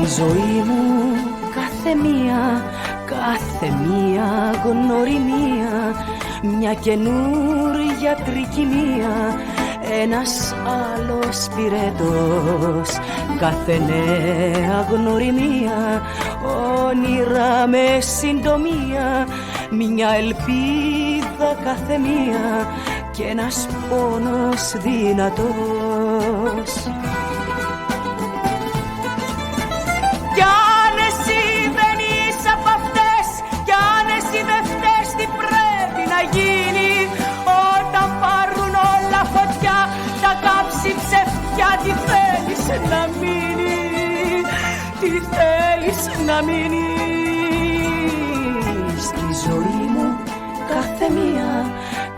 Στη ζωή μου κάθε μία γνωριμία, μια καινούρια τρικυμία, ένας άλλος πυρετός. Κάθε νέα γνωριμία, όνειρα με συντομία, μια ελπίδα κάθε μία και ένας πόνος δυνατός. Κι αν εσύ δεν είσαι απ' αυτές, κι αν εσύ δεν φταίς, τι πρέπει να γίνει όταν πάρουν όλα φωτιά, τα κάψει ψευτιά, τι θέλεις να μείνει, τι θέλεις να μείνει. Στη ζωή μου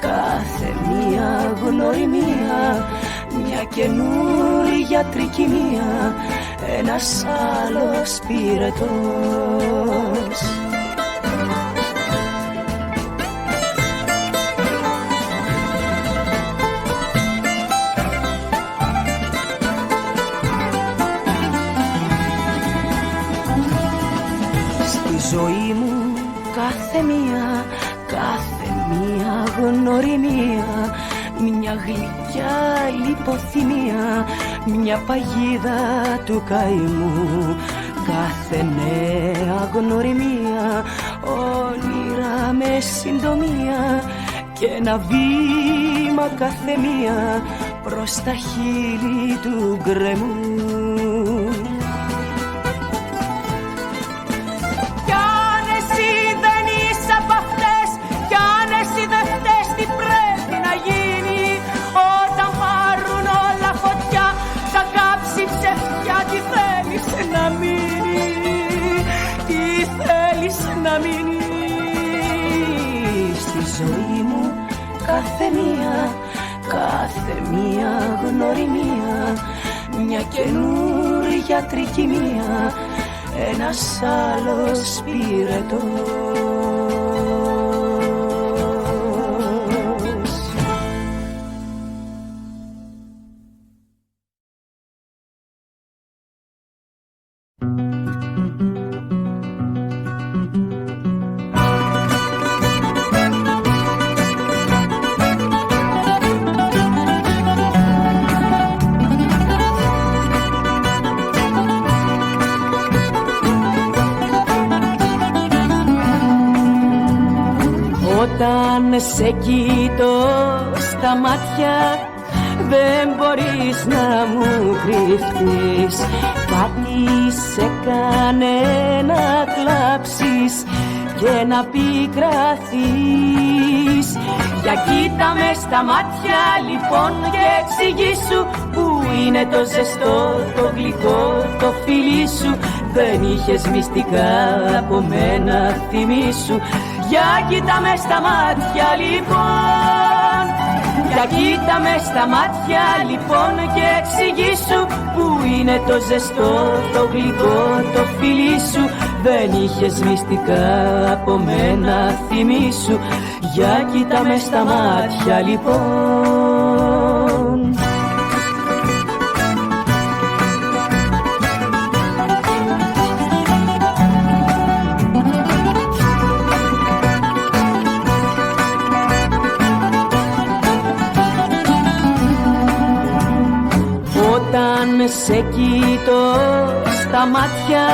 κάθε μία γνωριμία, μια καινούρια τρικυμία, ένας άλλος πυρετός. Στη ζωή μου κάθε μία γνωριμία, μια γλυκιά λιποθυμία, μια παγίδα του καημού. Κάθε νέα γνωριμία, όνειρα με συντομία και ένα βήμα κάθε μία προς τα χείλη του γκρεμού. Να μείνει. Στη ζωή μου κάθε μία γνωριμία, μια καινούρια τρικυμία, ένας άλλος πυρετός. Όταν σε κοιτώ στα μάτια δεν μπορείς να μου κρυφτείς. Κάτι σε κάνε να κλάψεις και να πικραθείς. Για κοίτα με στα μάτια λοιπόν και εξηγήσου που είναι το ζεστό, το γλυκό, το φιλί σου. Δεν είχες μυστικά από μένα, θυμήσου. Για κοίτα με στα μάτια λοιπόν, για κοίτα με στα μάτια λοιπόν και εξηγήσου που είναι το ζεστό, το γλυκό, το φιλί σου. Δεν είχες μυστικά από μένα, θυμήσου. Για κοίτα με στα μάτια λοιπόν. Όταν σε κοιτώ στα μάτια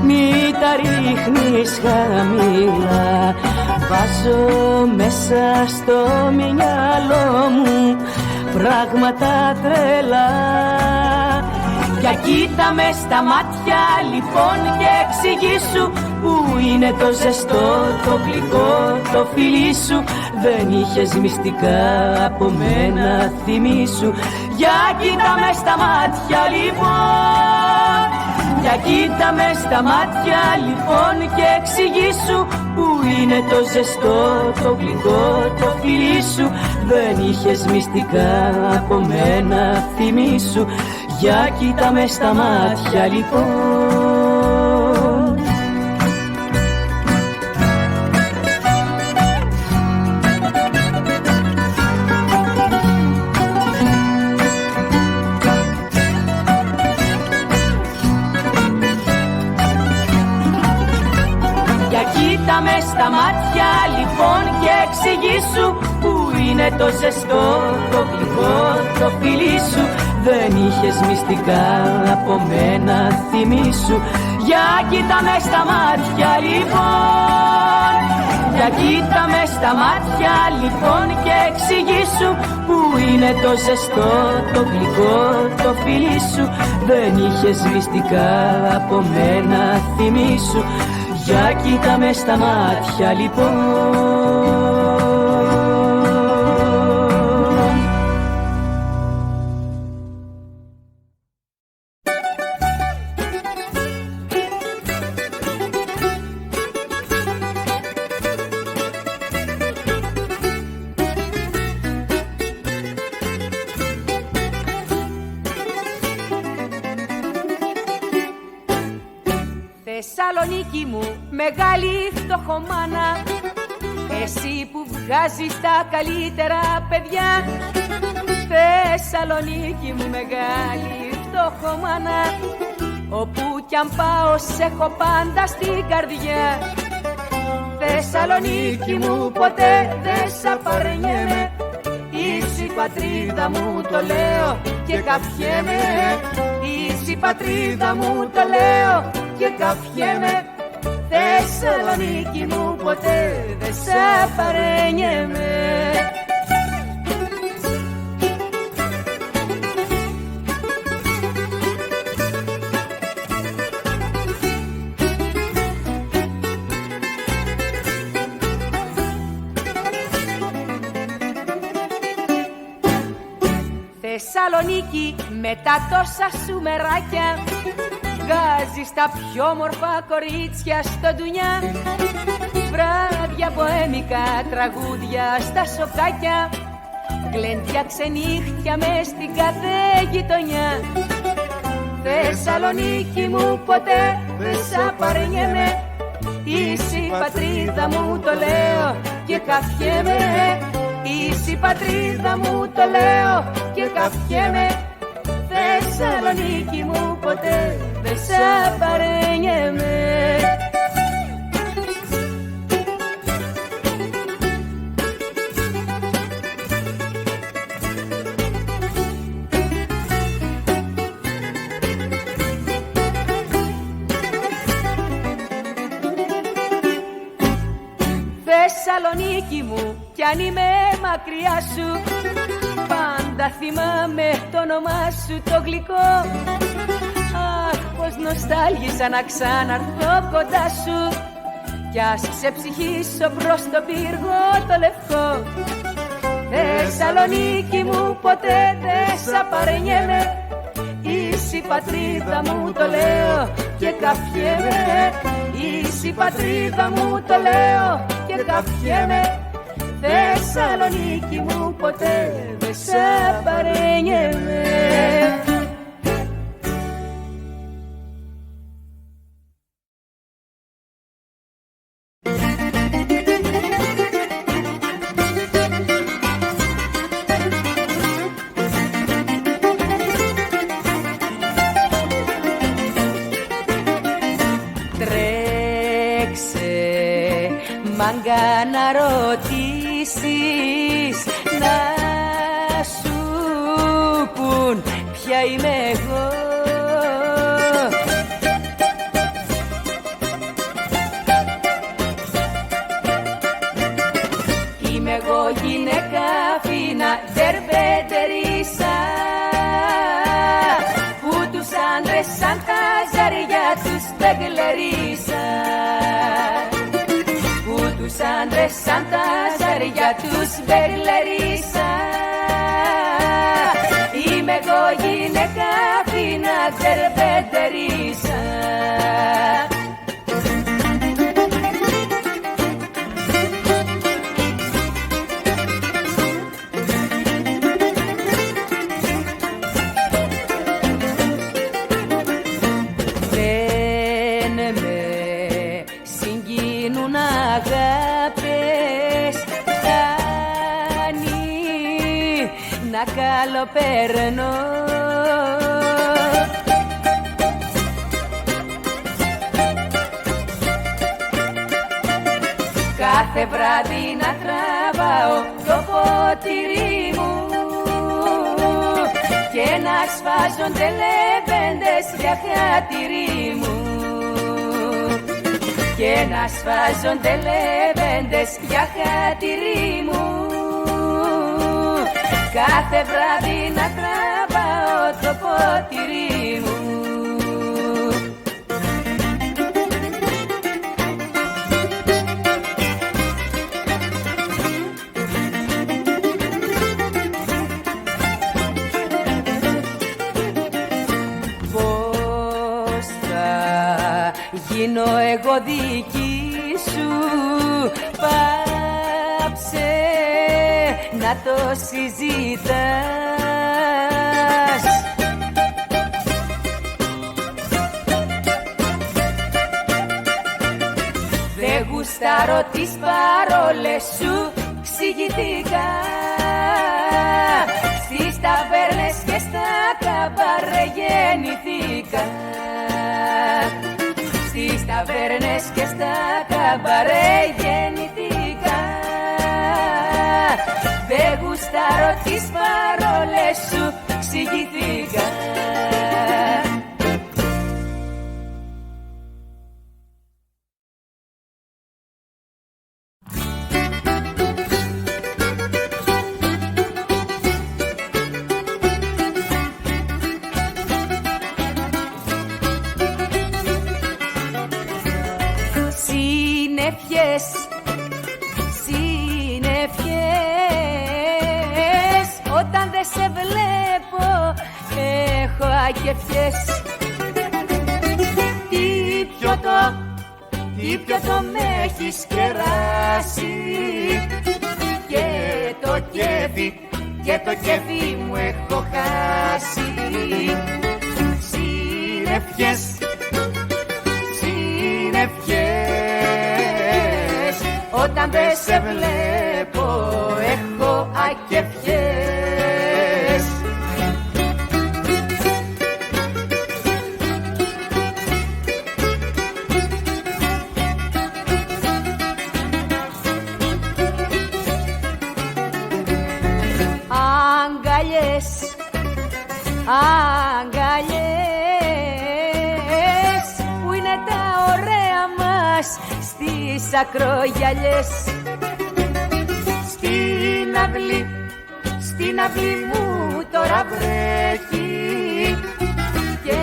μη τα ρίχνεις χαμηλά. Βάζω μέσα στο μυαλό μου πράγματα τρελά. Για κοίτα με στα μάτια λοιπόν και εξηγήσου που είναι το ζεστό, το γλυκό, το φιλί σου. Δεν είχες μυστικά από μένα, θυμήσου. Για κοίτα με στα μάτια λοιπόν, για κοίτα με στα μάτια λοιπόν και εξηγήσου που είναι το ζεστό, το γλυκό, το φιλί σου. Δεν είχες μυστικά από μένα, θυμήσου. Για κοίτα με στα μάτια λοιπόν. με στα μάτια λοιπόν και εξηγήσου που είναι το ζεστό, το γλυκό, το φιλί σου. Δεν είχες μυστικά από μένα, θυμήσου. Για κοίτα με στα μάτια λοιπόν, για κοίτα με στα μάτια λοιπόν και εξηγήσου που είναι το ζεστό, το γλυκό, το φιλί σου. Δεν είχες μυστικά από μένα, θυμήσου. Για κοίτα με στα μάτια λοιπόν. Θεσσαλονίκη μου, μεγάλη φτωχομάνα, εσύ που βγάζεις τα καλύτερα παιδιά. Θεσσαλονίκη μου, μεγάλη φτωχομάνα, όπου κι αν πάω σ' έχω πάντα στην καρδιά. Θεσσαλονίκη μου, ποτέ δεν σ' απαρνιέμαι, είσαι η πατρίδα μου, το λέω και καφιέμαι. Είσαι η πατρίδα μου, το λέω και καφιέμαι. Θεσσαλονίκη μου, ποτέ δεν σ' παρένιεμαι. Θεσσαλονίκη, με τα τόσα σου μεράκια, βγάζεις τα πιο μορφά κορίτσια στο ντουνιά. Βράδια ποέμικα, τραγούδια στα σοκάκια, γλέντια ξενύχτια μες στην κάθε γειτονιά. Θεσσαλονίκη μου, ποτέ δεν σ' απαρνιέμαι, είσαι η πατρίδα μου, το λέω και καφιέμαι. Είσαι η πατρίδα μου, το λέω και καφιέμαι. Θεσσαλονίκη μου, ποτέ δεν σ' παρένιεμαι. Θεσσαλονίκη μου, κι αν είμαι μακριά σου, πάντα θυμάμαι το όνομά σου το γλυκό. Αχ, πως νοστάλγησα να ξαναρθώ κοντά σου, κι ας ξεψυχήσω προς το πύργο το λευκό. Θεσσαλονίκη μου, ποτέ δεν σ' απαρνιέμαι, είσαι η πατρίδα μου, το λέω και καφιέμαι. Είσαι η πατρίδα μου, το λέω και καφιέμαι. Θεσσαλονίκη μου, ποτέ δεν σ' παρένιεμαι. Μάγκα να ρωτήσεις, να σου πουν ποια είμαι εγώ. Είμαι εγώ γυναίκα φίνα, τερπετερίσα, που τους άντρες σαν τα ζαριά τους μπεγκλερίσα. Τους άντρες σαν τα ζαριά τους μπεγκλερίσα. Είμαι εγώ γυναίκα φίνα, τερπετερίσα. Δεν με συγκινούν αγάπες, κάνει να καλοπερνώ. κάθε βράδυ να τραβάω το ποτήρι μου και να σφάζονται λεβέντες για χατήρι μου και να σφάζονται λεβέντες για χατήρι μου κάθε βράδυ να τραβάω το ποτήρι μου. Γίνω εγώ δική σου, πάψε να το συζητάς. Δε γουστάρω τις παρόλες σου, ξηγηθήκα. Στις ταβέρνες και στα καμπάρε γεννηθήκα. Στις ταβέρνες και στα καμπαρέ γεννηθήκα. Δε γουστάρω τις παρόλες σου, ξηγηθήκα. Συννεφιές, όταν δεν σε βλέπω έχω αγγεφιές. Τι πιωτό με έχεις κεράσει και το κέφι μου έχω χάσει. Συννεφιές, όταν δεν σε βλέπω έχω ακεφιές. Αγκαλιές, αγκαλιές, που είναι τα ωραία μας στις ακρογιαλιές. Στην αυλή μου τώρα βρέχει και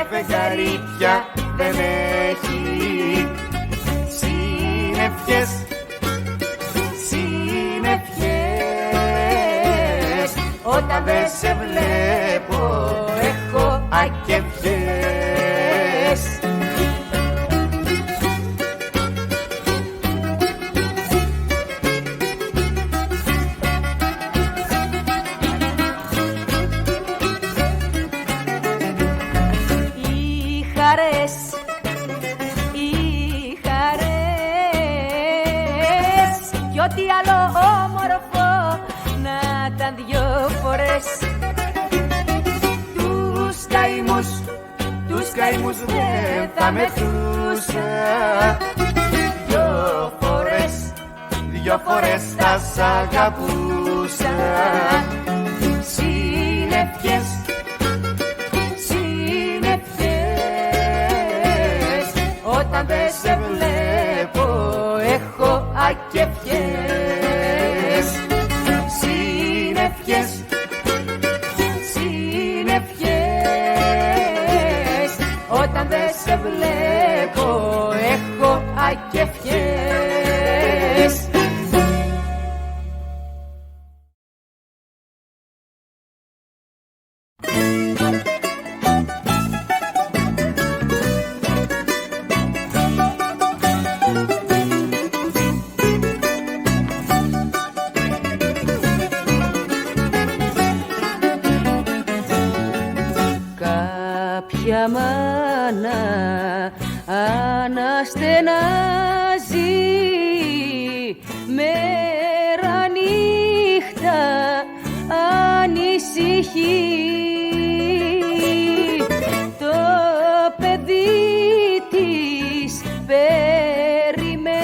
φεγγάρι πια δεν έχει. Συννεφιές, συννεφιές, όταν δεν σε βλέπω έχω ακεφιές. Κι ό,τι άλλο όμορφο να ήταν δυο φορές. Τους καημούς δεν θα μετούσα. Δυο φορές θα σ' αγαπούσα. Συννεφιές, συννεφιές, όταν δεν σε βλέπω έχω ακεφιές. Συννεφιές, συννεφιές, όταν δεν σε βλέπω έχω ακεφιές. Κάποια μάνα αναστενάζει μέρα νύχτα ανησυχεί. Το παιδί της περιμένει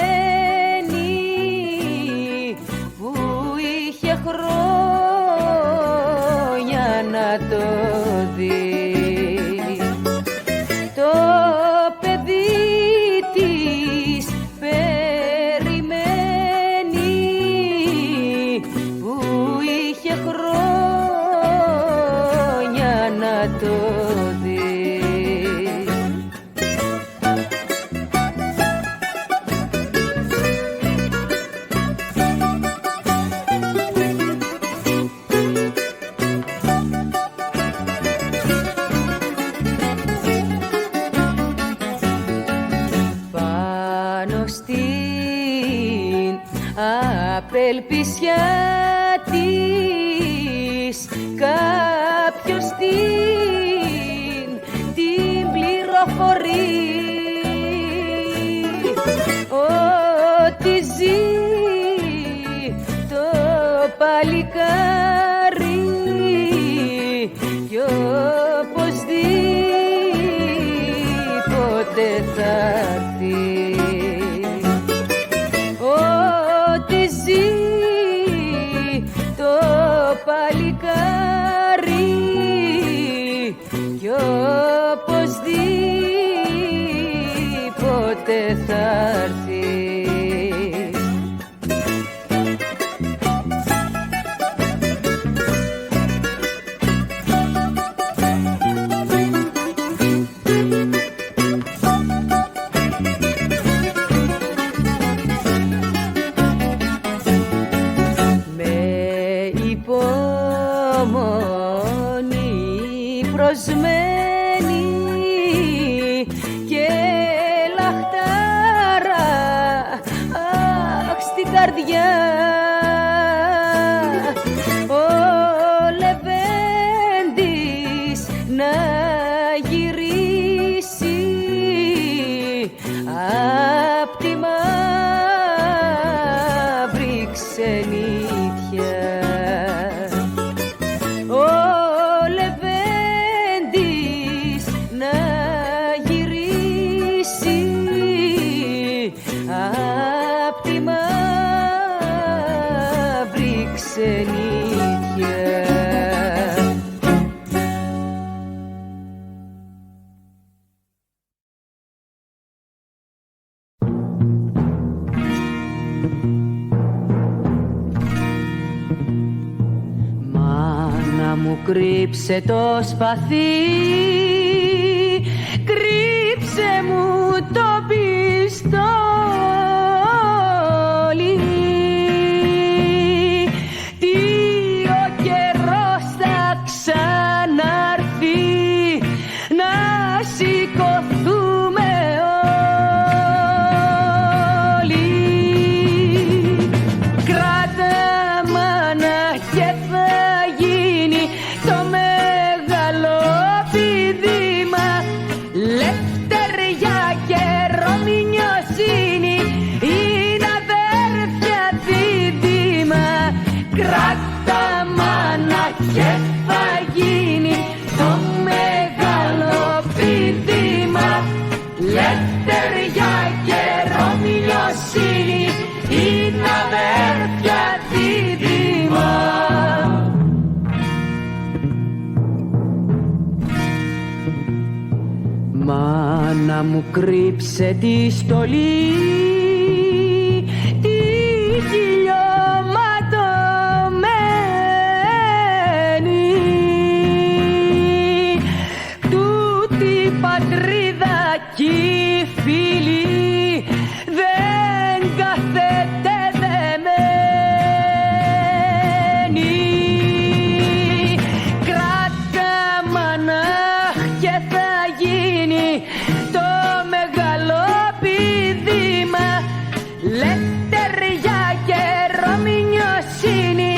να το δει. Το παιδί της περιμένει που είχε χρόνια να το δει. Στην απελπισιά της κάποιος την πληροφορεί ότι ζει το παλικάρι κι οπωσδήποτε θα έρθει. Το παλικάρι κι οπωσδήποτε θα έρθει. Προσμένη και λαχτάρα στην καρδιά ο Λεβέντης να γυρίσει απ' τη μαύρη ξενιτιά. Απ' τη μαύρη ξενιτιά. Μάνα μου κρύψε το σπαθί, κρύψε μου το πιστόλι. Τι ο καιρός θα ξαναρθεί να σηκωθούμε όλοι. Κράτα μάνα και θα γίνει το μεγάλο πηδήμα. Λευτεριά και Ρωμινιοσύνη είναι αδέρφια δίδυμα. Κράτα μάνα και θα γίνει το μεγάλο πηδήμα. Λευτεριά και Ρωμινιοσύνη είναι αδέρφια δίδυμα. Μάνα μου κρύψε τη στολή, τη χιλιοματωμένη. Τούτη πατρίδα κι η φίλη δεν κάθεται δεμένη. Κράτα μάνα και θα γίνει το μεγάλο πηδήμα. Λευτεριά και Ρωμινιοσύνη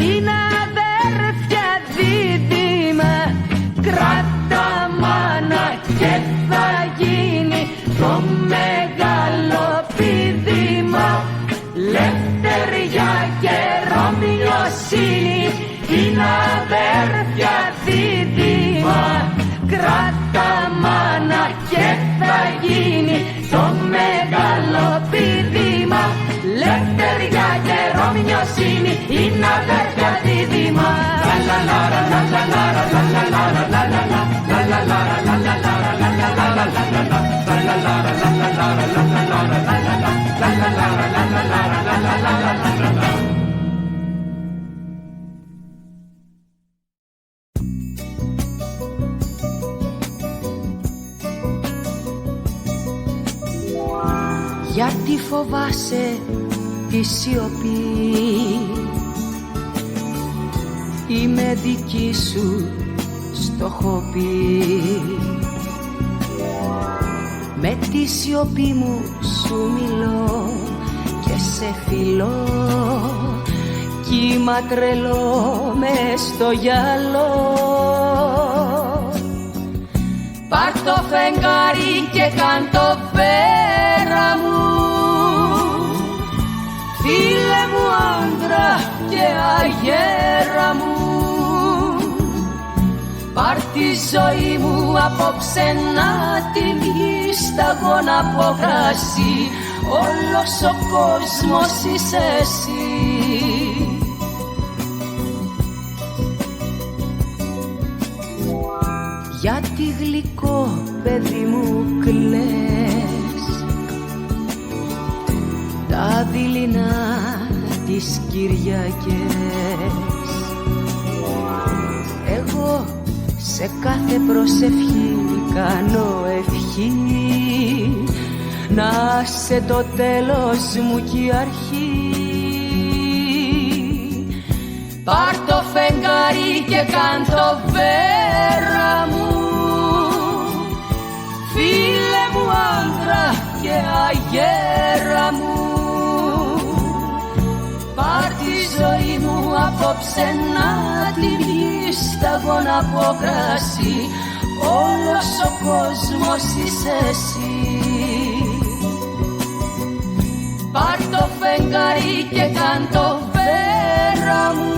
είναι αδέρφια δίδυμα. Κράτα μάνα και θα γίνει το μεγάλο πηδήμα. Λευτεριά και Ρωμινιοσύνη είναι αδέρφια δίδυμα. Κράτα μάνα και θα γίνει το μεγάλο πηδήμα. Λευτεριά και Ρωμινιοσύνη είναι αδέρφια δίδυμα. κύμα. Γιατί φοβάσαι τη σιωπή, είμαι δική σου στοχοπή. Με τη σιωπή μου σου μιλώ και σε φιλώ, κύμα τρελό μες στο γυαλό. Πάρ' το φεγγάρι και κάν' το πέρα μου, φίλε μου άντρα και αγέρα μου. Πάρ' τη ζωή μου απόψε να την πιείς, σταγόνα από κρασί, όλος ο κόσμος είσαι εσύ. Γιατί γλυκό παιδί μου κλαις τα δειλινά τις Κυριακές. Εγώ σε κάθε προσευχή κάνω ευχή, να σε το τέλος μου κι η αρχή. Πάρ' το φεγγάρι και κάν' το πέρα μου, φίλε μου άντρα και αγέρα μου. Πάρ' τη ζωή μου απόψε να την πιείς, σταγόνα από κρασί, όλος ο κόσμος είσαι εσύ. Πάρ' το φεγγάρι και κάν' το πέρα μου,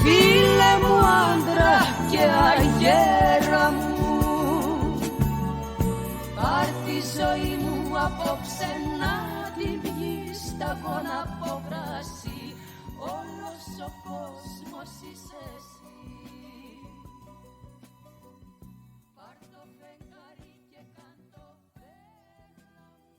φίλε μου άντρα και αγέρα μου. Πάρ' τη ζωή μου απόψε να την πιείς, σταγόνα από κρασί, όλος ο κόσμος είσαι εσύ. Πάρ' το φεγγάρι και κάν' το πέρα μου.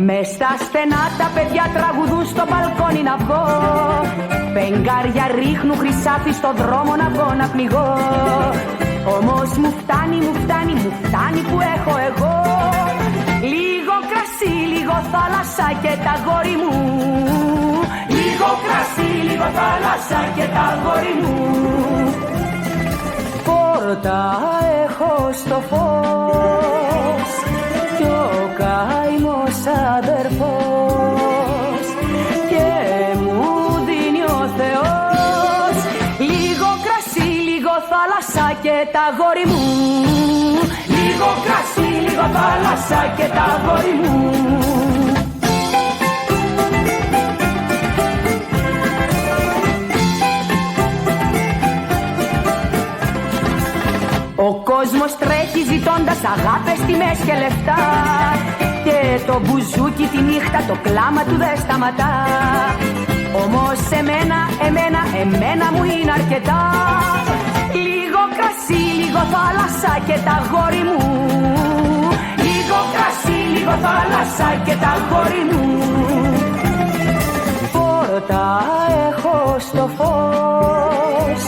Μες στα στενά τα παιδιά τραγουδούν στο μπαλκόνι να βγω, φεγγάρια ρίχνουν χρυσάφι στο δρόμο να βγω να πνιγώ. Όμως μου φτάνει, μου φτάνει, μου φτάνει που έχω εγώ, λίγο κρασί, λίγο θάλασσα και τα γόρι μου. Λίγο κρασί, λίγο θάλασσα και τα γόρι μου. Πόρτα έχω στο φως κι ο καημός αδερφός και μου δίνει ο Θεός λίγο κρασί, λίγο θάλασσα και τα γόρι μου. Λίγο κρασί, λίγο θάλασσα και τα γόρι μου. Ο κόσμος τρέχει ζητώντας αγάπες, τιμές και λεφτά, και το μπουζούκι τη νύχτα το κλάμα του δεν σταματά. Όμως εμένα μου είναι αρκετά, λίγο κρασί, λίγο θάλασσα και τα γόρι μου. Λίγο κρασί, λίγο θάλασσα και τα γόρι μου. Πόρτα έχω στο φως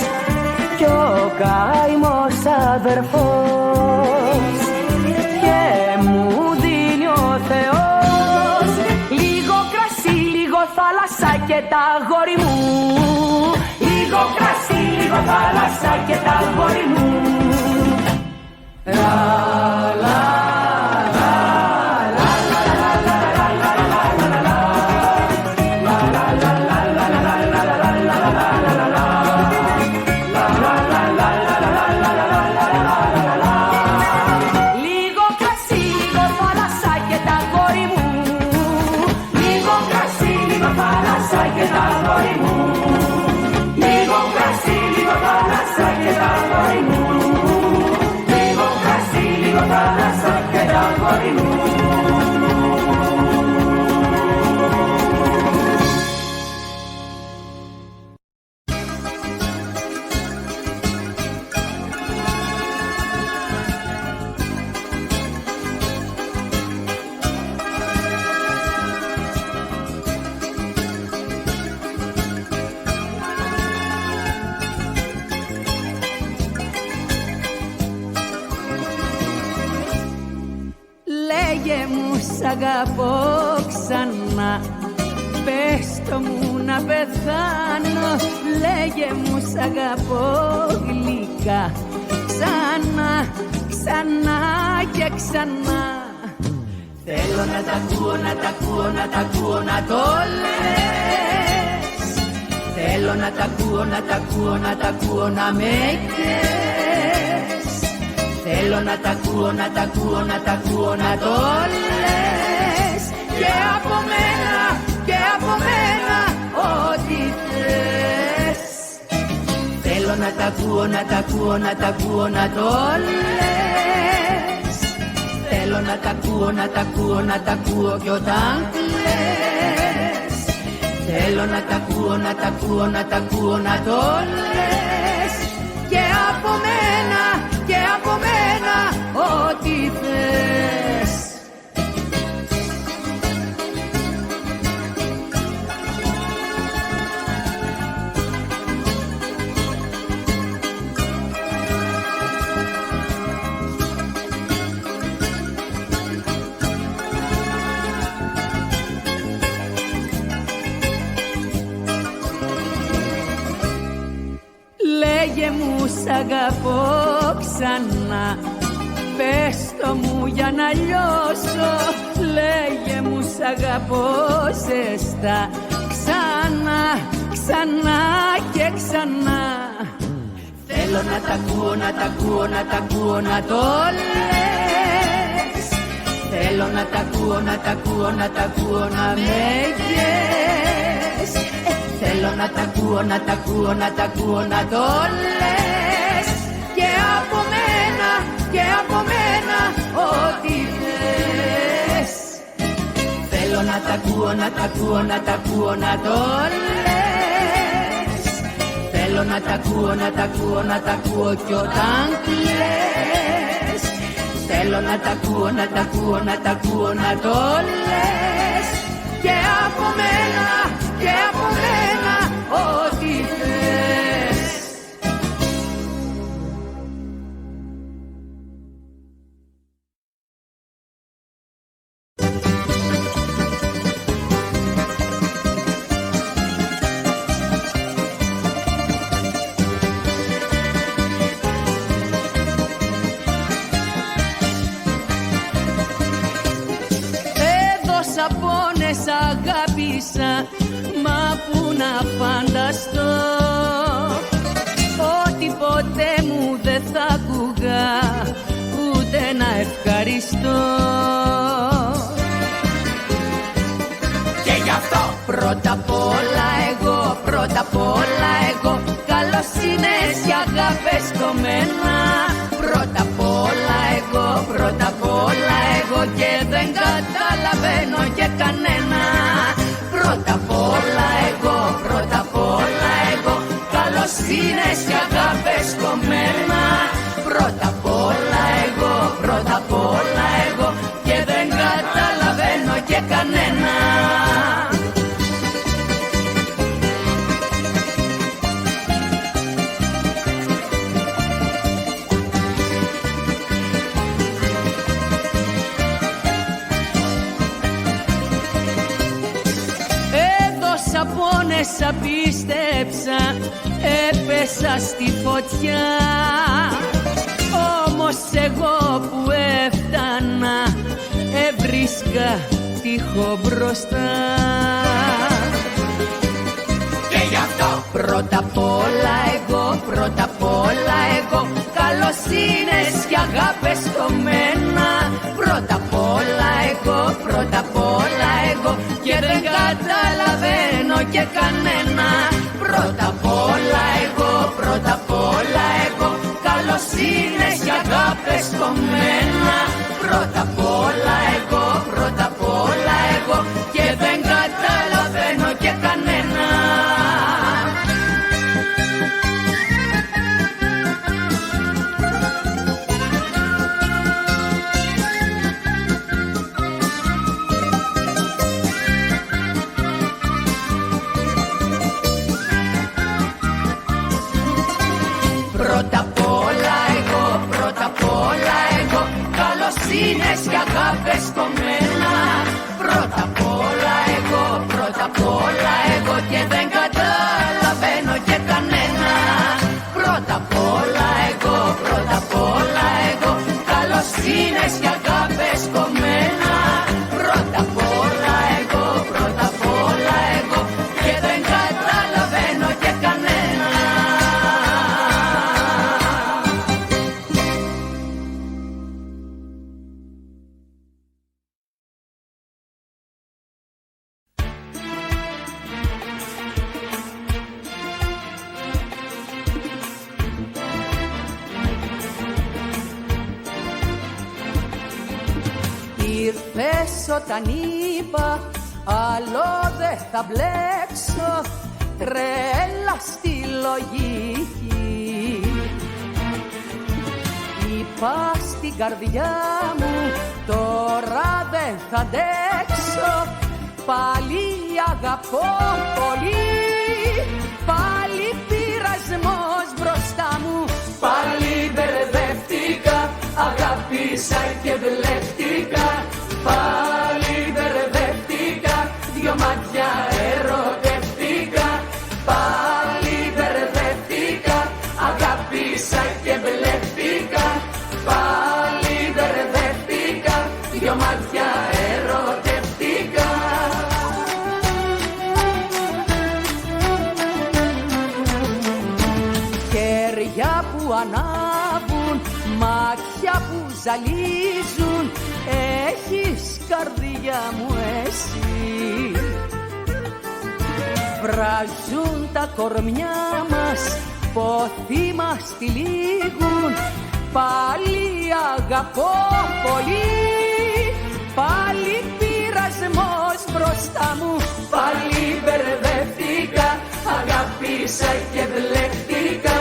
κι ο καημός αδερφός και μου δίνει ο Θεός λίγο κρασί, λίγο θάλασσα αγαπώ ξανά. Πες το μου να πεθάνω, λέγε μου σ' αγαπώ γλυκά. Ξανά, ξανά και ξανά. Θέλω να τα ακούω, να τα ακούω, να τα ακούω, να το λες. Θέλω να τα ακούω, να τα ακούω, να τα ακούω, να με καις. Θέλω να τα ακούω, να τα ακούω, να τα ακούω, να το λες. Και από μένα, και από μένα, ό,τι θες. Θέλω να τα ακούω, να τα ακούω, να τα ακούω, να το λες. Θέλω να τα ακούω, να τα ακούω, να τα ακούω κι όταν κλαις. Θέλω να τα ακούω, να τα ακούω, να τα ακούω, να το λες. Και από μένα, και από μένα, ό,τι θες. Λέγε μου σ' αγαπώ ξανά. Πες το μου για να λιώσω. Λέγε μου σ' αγαπώ ζεστά. Ξανά, ξανά και ξανά. Θέλω να τα ακούω, να τα ακούω, να τα ακούω, να το λες. Θέλω να τα ακούω, να τα ακούω, να τα ακούω, να με καις. Θέλω να τα ακούω, να τα ακούω, να τα ακούω, να το λες. Και από μένα, και από μένα, ό,τι θες. Θέλω να τα ακούω, να τα ακούω, να τα ακούω, να το λες. Θέλω να τα ακούω, να τα ακούω, να τα ακούω κι όταν κλαις. Θέλω να τα ακούω, να τα ακούω, να τα ακούω, να το λες. Και από μένα, και από μένα, ό,τι θες. Έδωσα πόνες, αγάπησα, μα που να φανταστώ ότι ποτέ μου δεν θα άκουγα ούτε να ευχαριστώ. Και γι' αυτό πρώτα απ' όλα εγώ, πρώτα απ' όλα εγώ, καλοσύνες και αγάπες κομμένα. Πρώτα απ' όλα εγώ, πρώτα απ' όλα εγώ, και δεν καταλαβαίνω και κανένα. Πρώτα απ' όλα εγώ, πρώτα απ' όλα εγώ, καλοσύνες και αγάπες κομμένα. Πρώτα απ' όλα εγώ, πρώτα απ' όλα εγώ, και δεν καταλαβαίνω και κανένα. Πόνες απίστεψα, έπεσα στη φωτιά. Όμως εγώ που έφτανα, έβρισκα τείχο μπροστά. Και γι' αυτό πρώτα απ' όλα εγώ, πρώτα απ' όλα εγώ, καλοσύνες και αγάπες κομμένα. Πρώτα απ' όλα εγώ, πρώτα απ' όλα εγώ, και δεν καταλαβαίνω και κανένα. Πρώτα απ' όλα εγώ, πρώτα απ' όλα εγώ, καλοσύνες και αγάπες κομμένα. Πρώτα απ' όλα εγώ, πρώτα απ' όλα εγώ, και δεν καταλαβαίνω και κανένα. Πρώτα απ' όλα εγώ, πρώτα απ' όλα εγώ, καλοσύνες και αγάπες κομμένα. όταν είπα άλλο δεν θα μπλέξω, τρέλα στη λογική. Είπα στην καρδιά μου τώρα δεν θα αντέξω, πάλι αγαπώ πολύ, πάλι πειρασμός μπροστά μου. Πάλι μπερδεύτηκα, αγάπησα και βλέφτηκα. Πάλι μπερδεύτηκα, δυο μάτια ερωτεύτηκα. Πάλι μπερδεύτηκα, αγάπησα και βλέφτηκα. Πάλι μπερδεύτηκα, δυο μάτια ερωτεύτηκα. Χέρια που ανάβουν, μάτια που ζαλίζουν, έχεις καρδιά μου εσύ. Βράζουν τα κορμιά μας, πόθοι μας τυλίγουν, πάλι αγαπώ πολύ, πάλι πειρασμός μπροστά μου. Πάλι μπερδεύτηκα, αγάπησα και βλέφτηκα.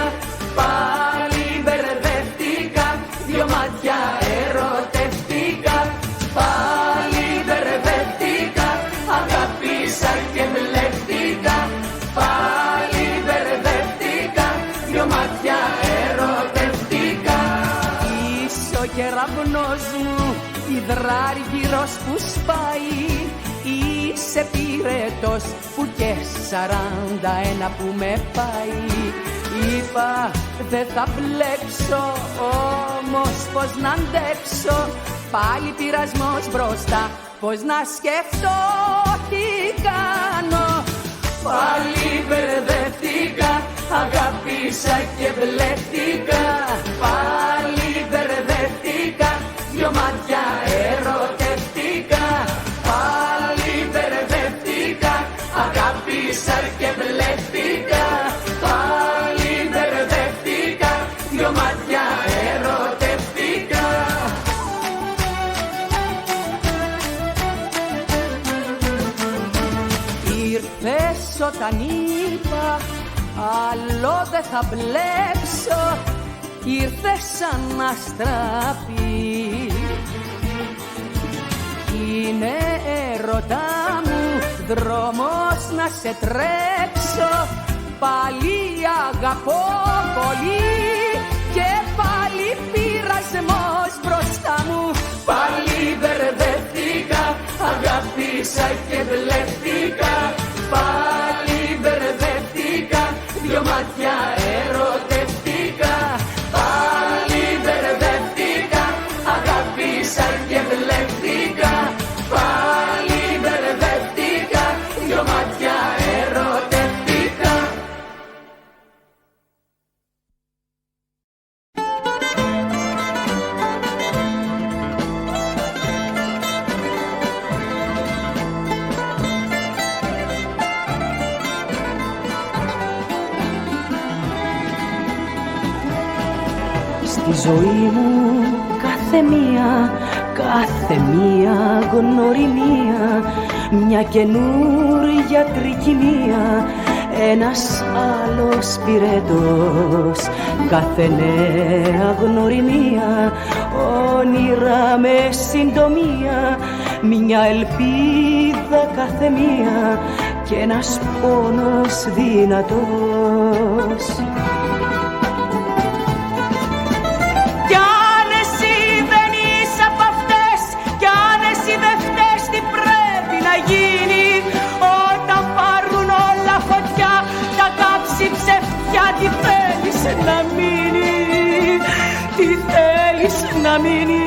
Πάλι μπερδεύτηκα, δυο μάτια ερωτεύτηκα. Πάλι μπερδεύτηκα, αγάπησα και βλέφτηκα. Πάλι μπερδεύτηκα, δυο μάτια ερωτεύτηκα. Είσαι ο κεραυνός μου, υδράργυρος που σπάει. Είσαι πυρετός που και 41 που με πάει. Είπα δεν θα μπλέξω, όμως πως να αντέξω. Πάλι πειρασμός μπροστά, πως να σκεφτώ τι κάνω. Πάλι μπερδεύτηκα, αγάπησα και βλέφτηκα. Πάλι μπερδεύτηκα, δυο μάτια ερωτεύτηκα. Πάλι μπερδεύτηκα, αγάπησα και βλέφτηκα. Πάλι μπερδεύτηκα, δυο μάτια ερωτεύτηκα. Ήρθες όταν είπα άλλο δεν θα μπλέξω, ήρθες σαν αστραπή. Είναι έρωτά μου δρόμος να σε τρέξω, πάλι αγαπώ πολύ και πάλι πειρασμός μπροστά μου. Πάλι μπερδεύτηκα, αγάπησα και βλέφτηκα. Πάλι μπερδεύτηκα, δυο μάτια ερωτεύτηκα. Πάλι μπερδεύτηκα, αγάπησα και βλέφτηκα. Πάλι μπερδεύτηκα, δυο μάτια ερωτεύτηκα. Στη ζωή μου κάθε μία γνωριμία, μια καινούρια τρικυμία, ένας άλλος πυρετός. Κάθε νέα γνωριμία, όνειρα με συντομία, μια ελπίδα κάθε μία και ένας πόνος δυνατός. Τι θέλεις να μείνει, τι θέλεις να μείνει.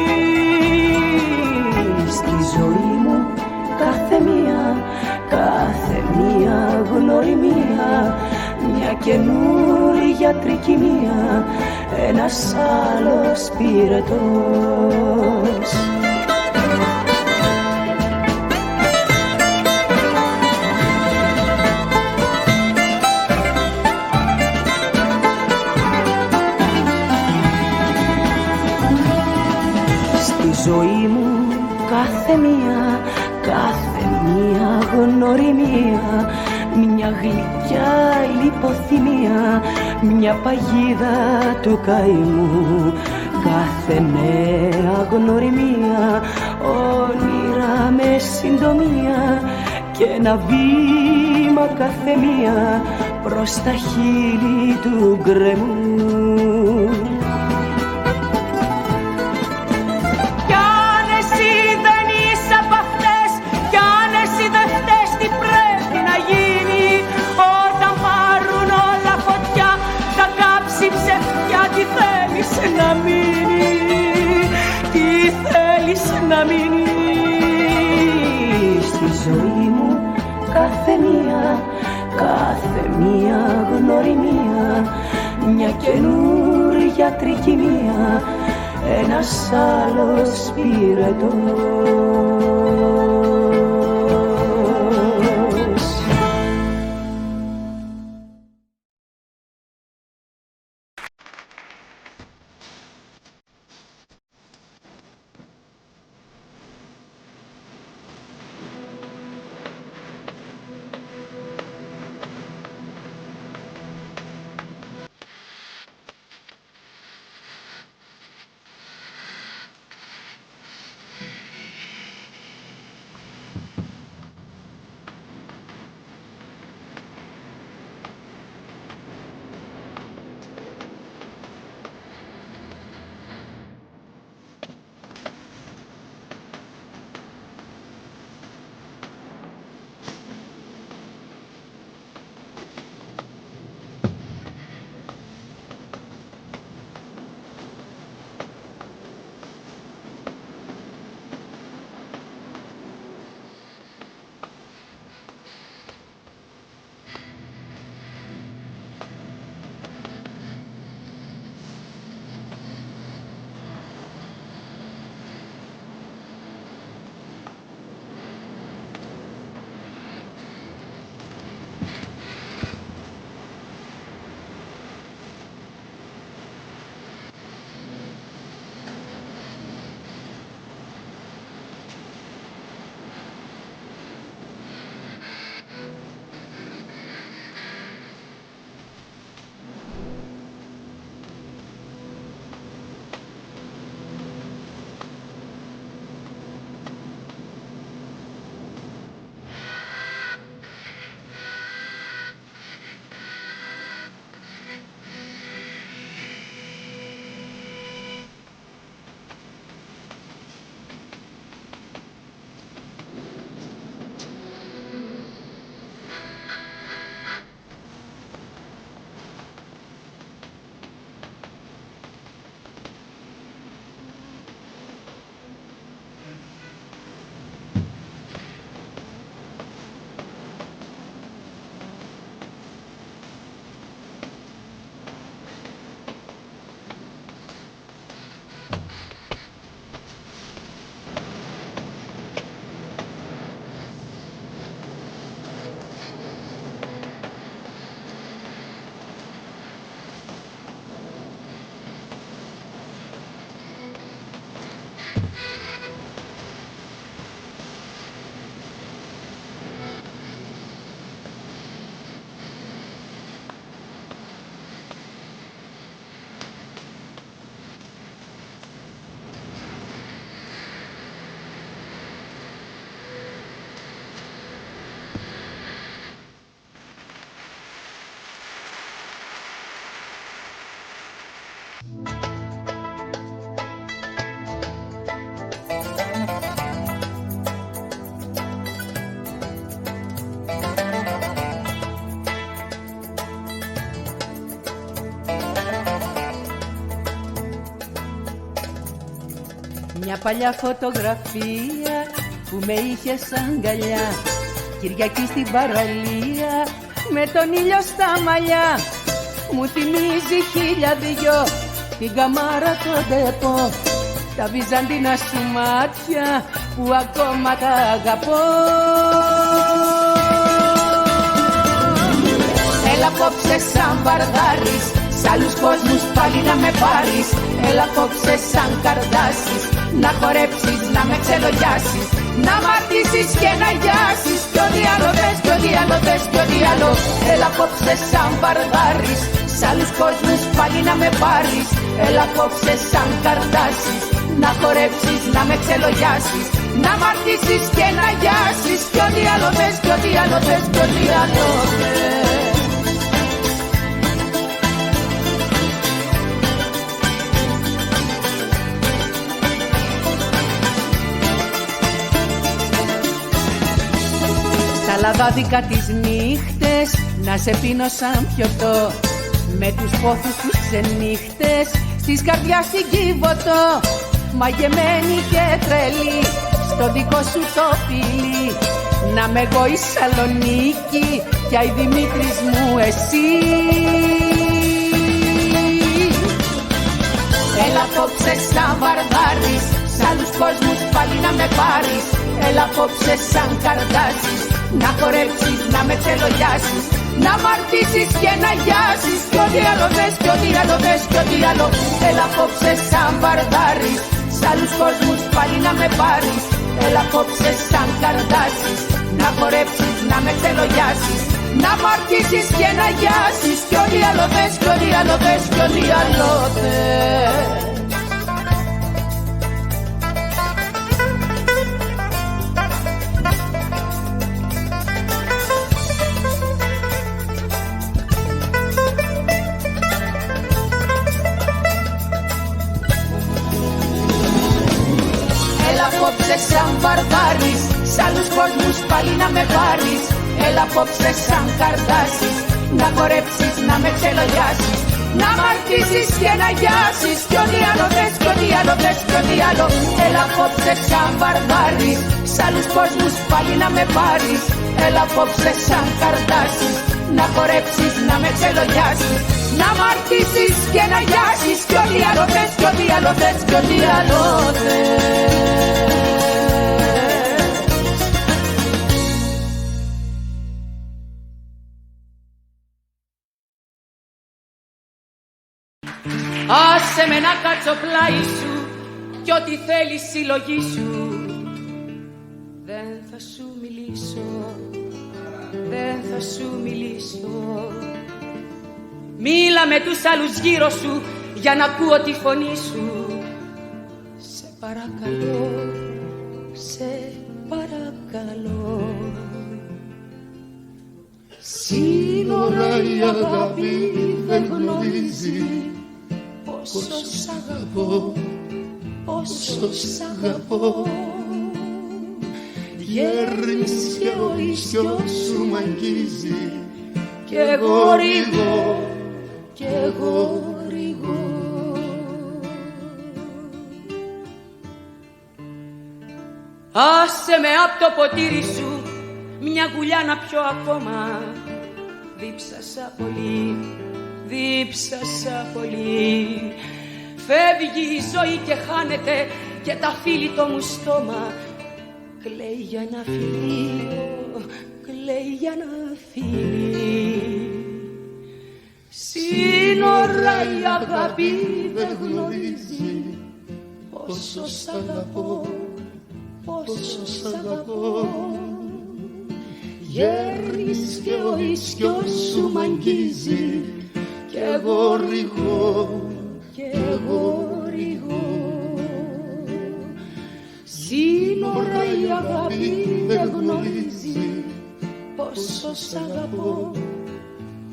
Στη ζωή μου κάθε μία γνωριμία, μια καινούρια τρικυμία, ένας άλλος πυρετός. Ζωή μου κάθε μία γνωριμία, μια γλυκιά λιποθυμία, μια παγίδα του καημού. Κάθε νέα γνωριμία, όνειρα με συντομία και ένα βήμα κάθε μία προς τα χείλη του γκρεμού. Κι αν εσύ δεν είσαι απ' αυτές, κι αν εσύ δεν φταίς, τι πρέπει να γίνει όταν πάρουν όλα φωτιά, θα κάψει ψευτιά. Τι θέλεις να μείνει, τι θέλεις να μείνει? Στη ζωή μου κάθε μία γνωριμία, μια καινούρια τρικυμία, ένας άλλος πυρετός. Μια παλιά φωτογραφία που με είχε αγκαλιά, Κυριακή στην παραλία με τον ήλιο στα μαλλιά. Μου θυμίζει 1002 την καμάρα το ντεπό, τα βυζαντίνα σου μάτια που ακόμα τα αγαπώ. Έλα απόψε σαν βαρδάρης, σ' άλλους κόσμους πάλι να με πάρεις. Έλα απόψε σαν καρδάσεις, να χορέψεις, να με ξελογιάσεις. να μ' αρτήσεις και να γιάσεις. Κι ό,τι άλλο θες, κι ό,τι άλλο θες, κι ό,τι άλλο. Έλα απόψε σαν βαρδάρης, σ' άλλους κόσμους πάλι να με πάρεις. Έλα απόψε σαν καρτάσεις, να χορέψεις, να με ξελογιάσεις, να μ' αρτήσεις και να γιάσεις. Κι ό,τι άλλο θες, κι ό,τι άλλο θες, κι ό,τι άλλο θες. Στα λαδάδικα τις νύχτες να σε πίνω σαν πιωτό, με τους πόθους τους ξενύχτες στις καρδιάς την κύβωτο. Μαγεμένη και τρελή στο δικό σου το φιλί, να με εγώ η Σαλονίκη κι η Δημήτρης μου εσύ. Έλα απόψε σαν βαρδάρης, σ' άλλους κόσμους πάλι να με πάρεις. Έλα απόψε σαν καρτάσεις, να χορέψεις, να με ξελογιάσεις, να μ' αρτήσεις και να γιάσεις. Κι ό,τι άλλο θες, κι ό,τι άλλο θες, κι ό,τι άλλο. Έλα απόψε σαν βαρδάρης, σ' άλλους κόσμους πάλι να με πάρεις. Έλα απόψε σαν καρτάσεις, να χορέψεις, να με ξελογιάσεις, να μ' αρτήσεις και να γιάσεις. Κι ό,τι άλλο θες, κι ό,τι άλλο θες, κι ό,τι άλλο θες. Σαν βαρδάρης, σ' άλλους κόσμους πάλι να με πάρεις. Έλα απόψε σαν καρτάσεις, να χορέψεις, να με ξελογιάσεις, να μ' αρτήσεις και να γιάσεις. Κι ό,τι άλλο θες, κι ό,τι άλλο θες, κι ό,τι άλλο. Έλα απόψε σαν βαρδάρης, σ' άλλους κόσμους πάλι να με πάρεις. Έλα απόψε σαν καρτάσεις, να χορέψεις, να με ξελογιάσεις, να μ' αρτήσεις και να γιάσεις. Κι ό,τι άλλο θες, κι ό,τι άλλο θες, κι ό,τι άλλο θες. Άσε με να κάτσω πλάι σου κι ό,τι θέλει συλλογή σου. Δεν θα σου μιλήσω, δεν θα σου μιλήσω. Μίλα με τους άλλους γύρω σου για να ακούω τη φωνή σου. Σε παρακαλώ, σε παρακαλώ. Σύνορα η αγάπη δεν γνωρίζει πόσο σ' αγαπώ, πόσο σ' αγαπώ. Γέρνεις και ο ίσιος σου μ' αγγίζει κι εγώ ρηγώ, κι εγώ ρηγώ. Άσε με απ' το ποτήρι σου μια γουλιά να πιω ακόμα. Δίψασα πολύ, δίψασα πολύ. Φεύγει η ζωή και χάνεται και τα φίλη το μου στόμα. Κλαίει για ένα φιλί, κλαίει για ένα φιλί. Σύνορα η αγάπη δεν γνωρίζει πόσο σ' αγαπώ, πόσο σ' αγαπώ. Γέρνεις και ο ίσιος σου μ' αγγίζει κι εγώ ρηγώ, κι εγώ ρηγώ. Σύνορα η αγάπη δεν γνωρίζει πόσο σ' αγαπώ,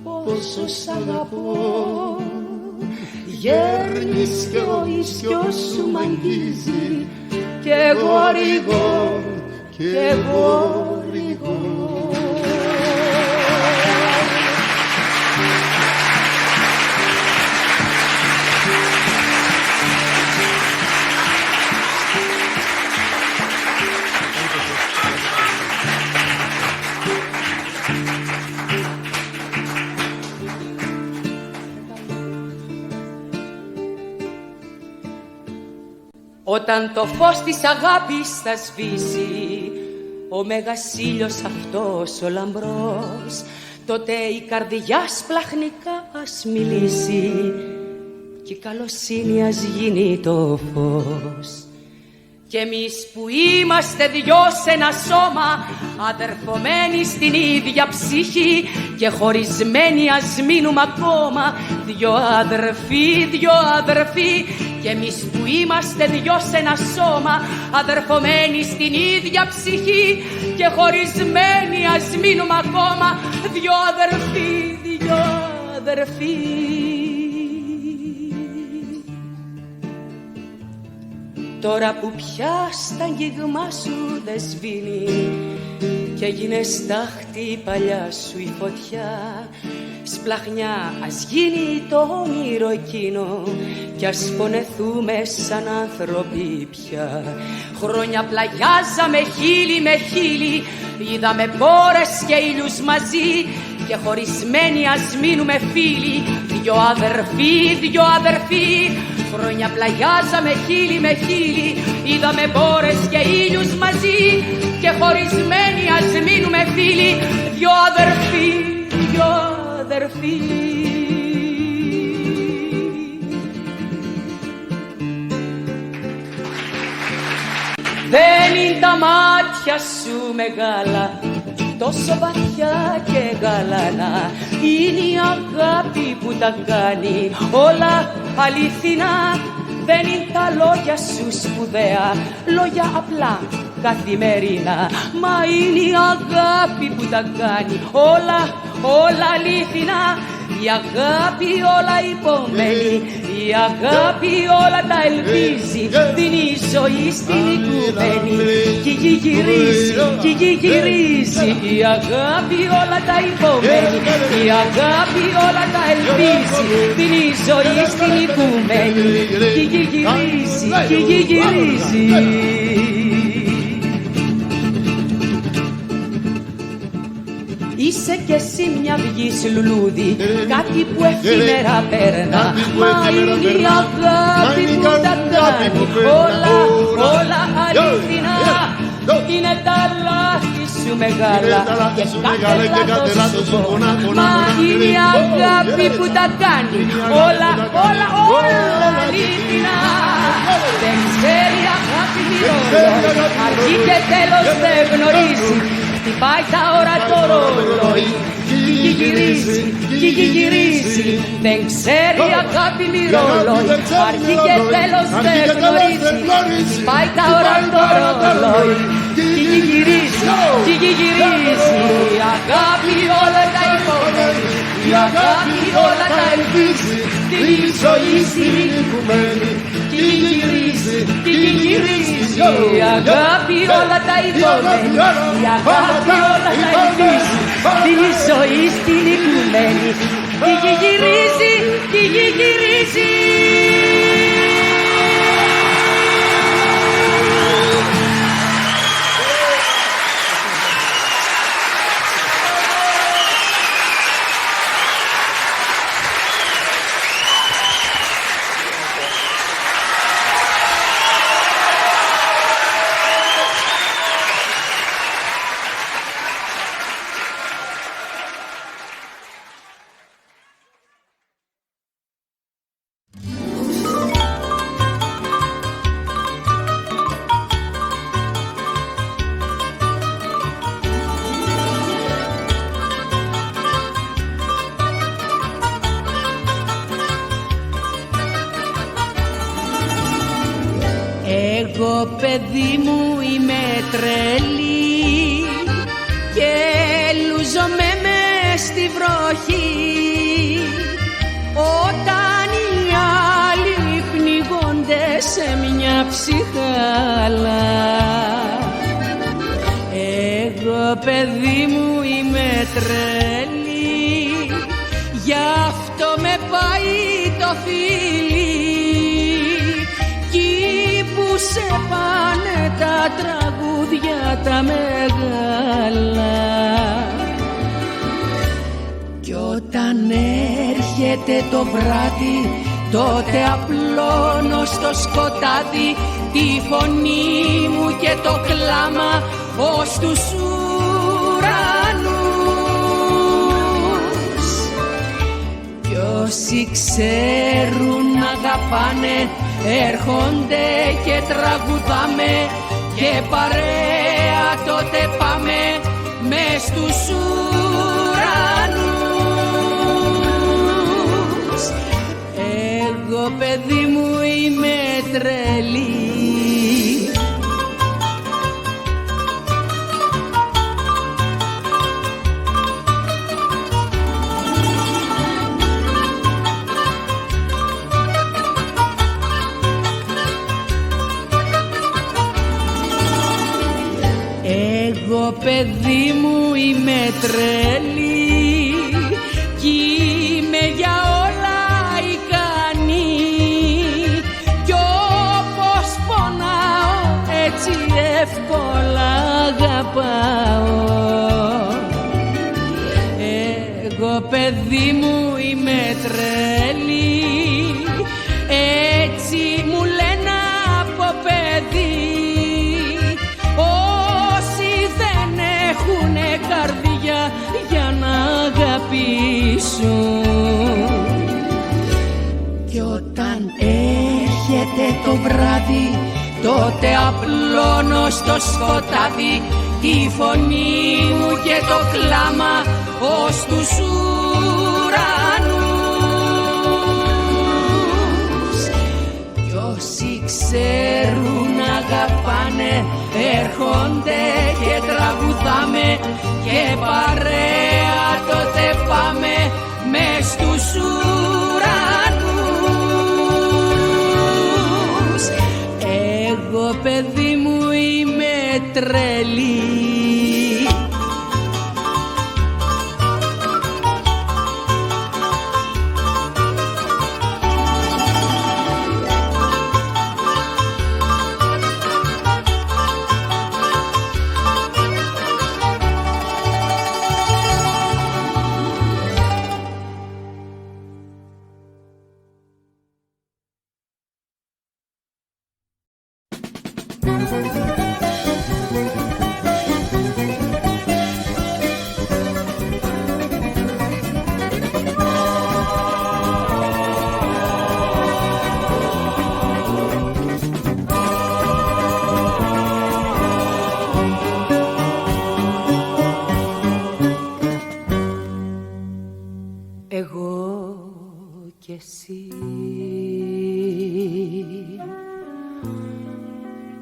πόσο σ' αγαπώ. Γέρνεις και ο ίσιος σου μ' αγγίζει κι εγώ ρηγώ, κι εγώ ρηγώ. Όταν το φως της αγάπης θα σβήσει, ο μέγας ήλιος αυτός ο λαμπρός, τότε η καρδιά σπλαχνικά ας μιλήσει κι η καλοσύνη ας γίνει το φως Κι εμείς που είμαστε δυο σε ένα σώμα, αδερφωμένοι στην ίδια ψυχή και χωρισμένοι ας μείνουμε ακόμα, δυο αδερφοί. Κι εμείς που είμαστε δυο σε ένα σώμα, αδερφωμένοι στην ίδια ψυχή και χωρισμένοι ας μείνουμε ακόμα, δυο αδερφοί. Τώρα που πια στα αγγίγμα σου δεν σβήνει κι έγινε στάχτη η παλιά σου η φωτιά, σπλαχνιά ας γίνει το όνειρο εκείνο κι ας πονεθούμε σαν άνθρωποι πια. Χρόνια πλαγιάζαμε χείλη με χείλη, είδαμε μπόρες και ήλιους μαζί και χωρισμένοι ας μείνουμε φίλοι, δυο αδερφοί. Χρόνια πλαγιάζαμε χείλη με χείλη, είδαμε μπόρες και ήλιους μαζί και χωρισμένοι ας μείνουμε φίλοι, δυο αδερφοί. Δεν είναι τα μάτια σου μεγάλα, τόσο βαθιά και γαλανά, είναι η αγάπη που τα κάνει όλα αληθινά. Δεν είναι τα λόγια σου σπουδαία, λόγια απλά καθημερινά, μα είναι η αγάπη που τα κάνει όλα αληθινά. Η αγάπη όλα υπομένει, η αγάπη όλα τα ελπίζει, δίνει ζωή στην οικουμένη κι γυρίζει. Η αγάπη όλα τα υπομένει, η αγάπη όλα τα ελπίζει, δίνει ζωή στην οικουμένη κι γυρίζει. Είσαι κι εσύ μια βγής λουλούδι, κάτι που εφήμερα παίρνα, μα είναι η αγάπη που τα κάνει όλα αληθινά. Είναι τα λάθη σου μεγάλα και κάθε λάθος σου πονά, μα είναι η αγάπη που τα κάνει όλα αληθινά. Δεν ξέρει αγάπη μοιρόλο, αρχή και τέλος δεν γνωρίζει, χτυπάει τα ώρα το ρολόι κι γυρίζει. Δεν ξέρει αγάπη μοιρόλοϊ, αρχή και τέλος δεν γνωρίζει, χτυπάει τα ώρα το ρολόι κι γυρίζει. Η αγάπη όλα τα υπομένει, η αγάπη όλα τα ελπίζει, δίνει ζωή στην οικουμένη κι γυρίζει. Η αγάπη όλα τα υπομένει, η αγάπη όλα τα ελπίζει, δίνει ζωή στην οικουμένη κι γυρίζει. Εγώ παιδί μου είμαι τρελή και λουζομαι μες στη βροχή, όταν οι άλλοι πνιγόνται σε μια ψυχάλα. Εγώ παιδί μου είμαι τρελή, γι' αυτό με πάει το φίλι, σε πάνε τα τραγούδια τα μεγάλα. Κι όταν έρχεται το βράδυ, τότε απλώνω στο σκοτάδι τη φωνή μου και το κλάμα ως τους ουρανούς. Κι ως όσοι ξέρουν να αγαπάνε έρχονται και τραγουδάμε και παρέα τότε πάμε μες στους ουρανούς. Εγώ παιδί μου είμαι τρελή, εγώ παιδί μου είμαι τρελή κι είμαι για όλα ικανή κι όπως πονάω έτσι εύκολα αγαπάω. Εγώ παιδί μου είμαι τρελή, έτσι μου λένε από παιδί. Έχουνε καρδιά για να αγαπήσουν. Κι όταν έρχεται το βράδυ τότε απλώνω στο σκοτάδι τη φωνή μου και το κλάμα ως τους ουρανούς. Κι όσοι ξέρουν να αγαπάνε έρχονται και τραγουδάμε και παρέα τότε πάμε μες στους ουρανούς. Εγώ παιδί μου είμαι τρελή.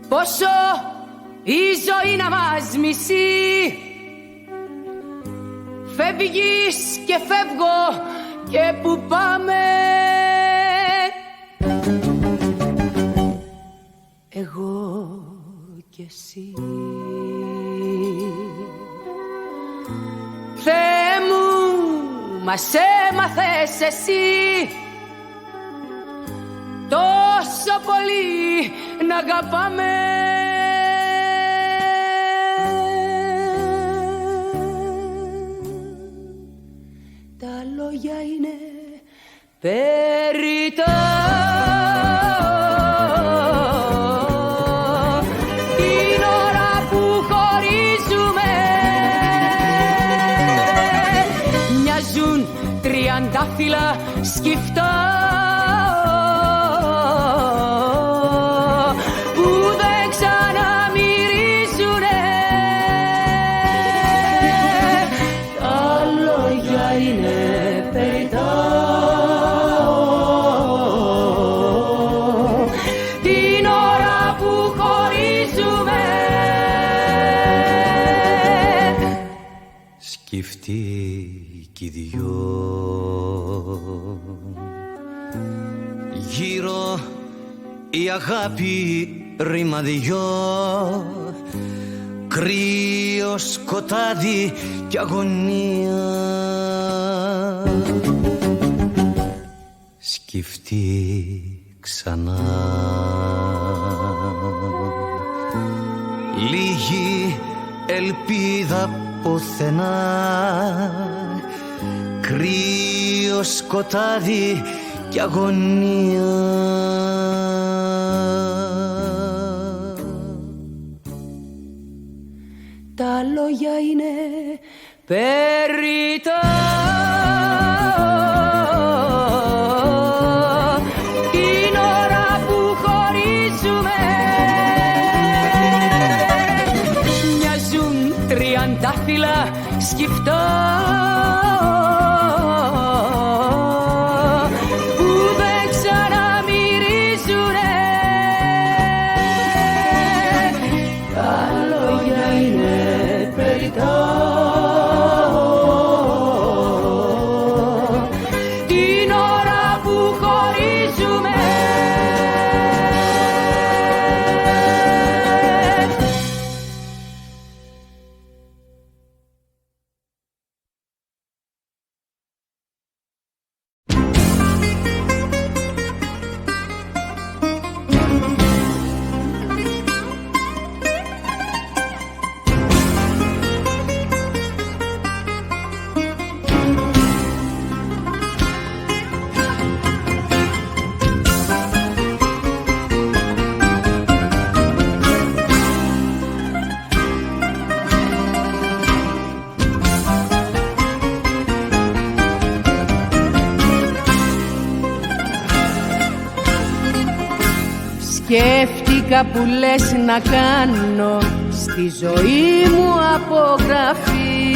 Πόσο η ζωή να μας μισεί, φεύγεις και φεύγω και που πάμε. Εγώ και εσύ. Θεέ μου, μας έμαθες εσύ τόσο πολύ να αγαπάμε. Τα λόγια είναι περιττά, την ώρα που χωρίζουμε μοιάζουν τριαντάφυλλα σκυφτά κι οι δυο. Γύρω η αγάπη ρημαδιό, κρύο σκοτάδι κι αγωνία. Σκεφτεί ξανά λίγη ελπίδα πουθενά, κρύο σκοτάδι κι αγωνία. Τα λόγια είναι περιττά, Σκέφτηκα που λες να κάνω στη ζωή μου απογραφή,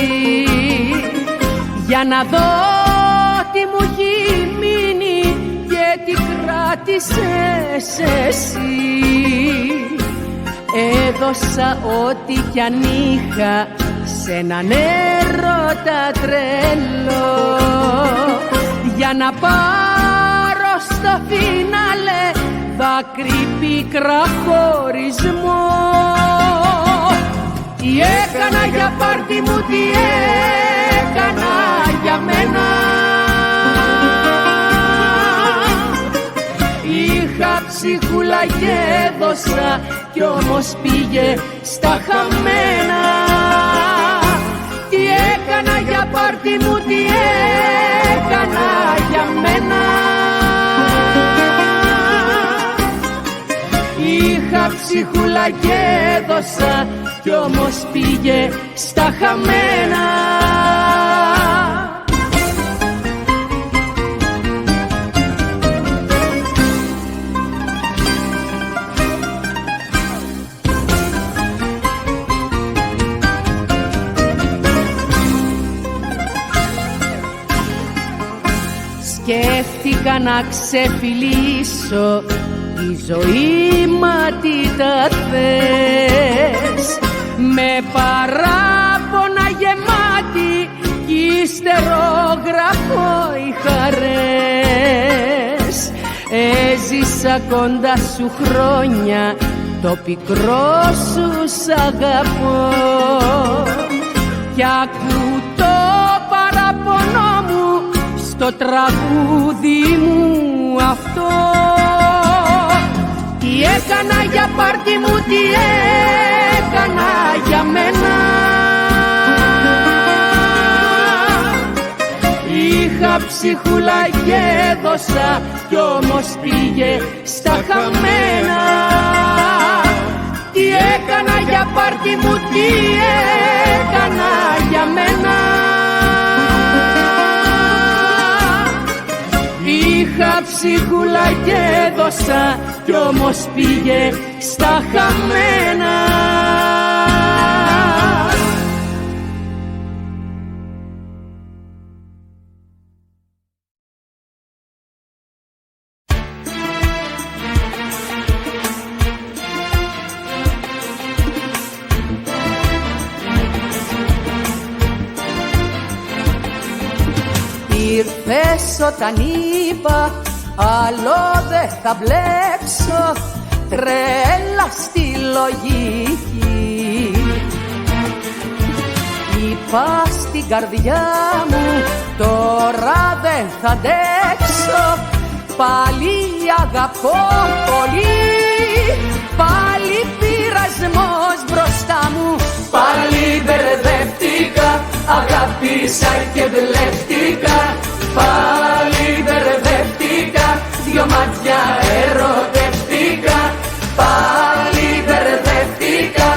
για να δω τι μου έχει μείνει και τι κράτησες εσύ. Έδωσα ό,τι κι αν είχα σ' έναν έρωτα τρελό, για να πάρω στο φινάλε δάκρυ πίκρα χωρισμό. Τι έκανα για πάρτι μου, τι έκανα για μένα. Είχα ψυχούλα και έδωσα κι όμως πήγε στα χαμένα. Τι έκανα για πάρτι μου, τι έκανα για μένα. Είχα ψυχούλα και έδωσα κι όμως πήγε στα χαμένα. Σκέφτηκα να ξεφυλίσω τη ζωή, μα τι τα θες, με παράπονα γεμάτη κι ύστερογραφώ οι χαρές. Έζησα κοντά σου χρόνια, το πικρό σου σ' αγαπώ, κι ακού το παραπονό μου στο τραγούδι μου αυτό. Τι έκανα για πάρτι μου, τι έκανα για μένα. Είχα ψυχούλα και έδωσα κι όμως πήγε στα χαμένα. Τι έκανα για πάρτι μου, τι έκανα για μένα. Είχα ψυχούλα και έδωσα κι όμως πήγε στα χαμένα. Ήρθες όταν είπα άλλο δεν θα μπλέξω, τρέλα στη λογική. Είπα στην καρδιά μου τώρα δεν θα αντέξω, πάλι αγαπώ πολύ, πάλι πειρασμός μπροστά μου. Πάλι μπερδεύτηκα, αγάπησα και μπλέχτηκα. Πάλι μπερδεύτηκα, δυο μάτια ερωτεύτηκα. Πάλι μπερδεύτηκα,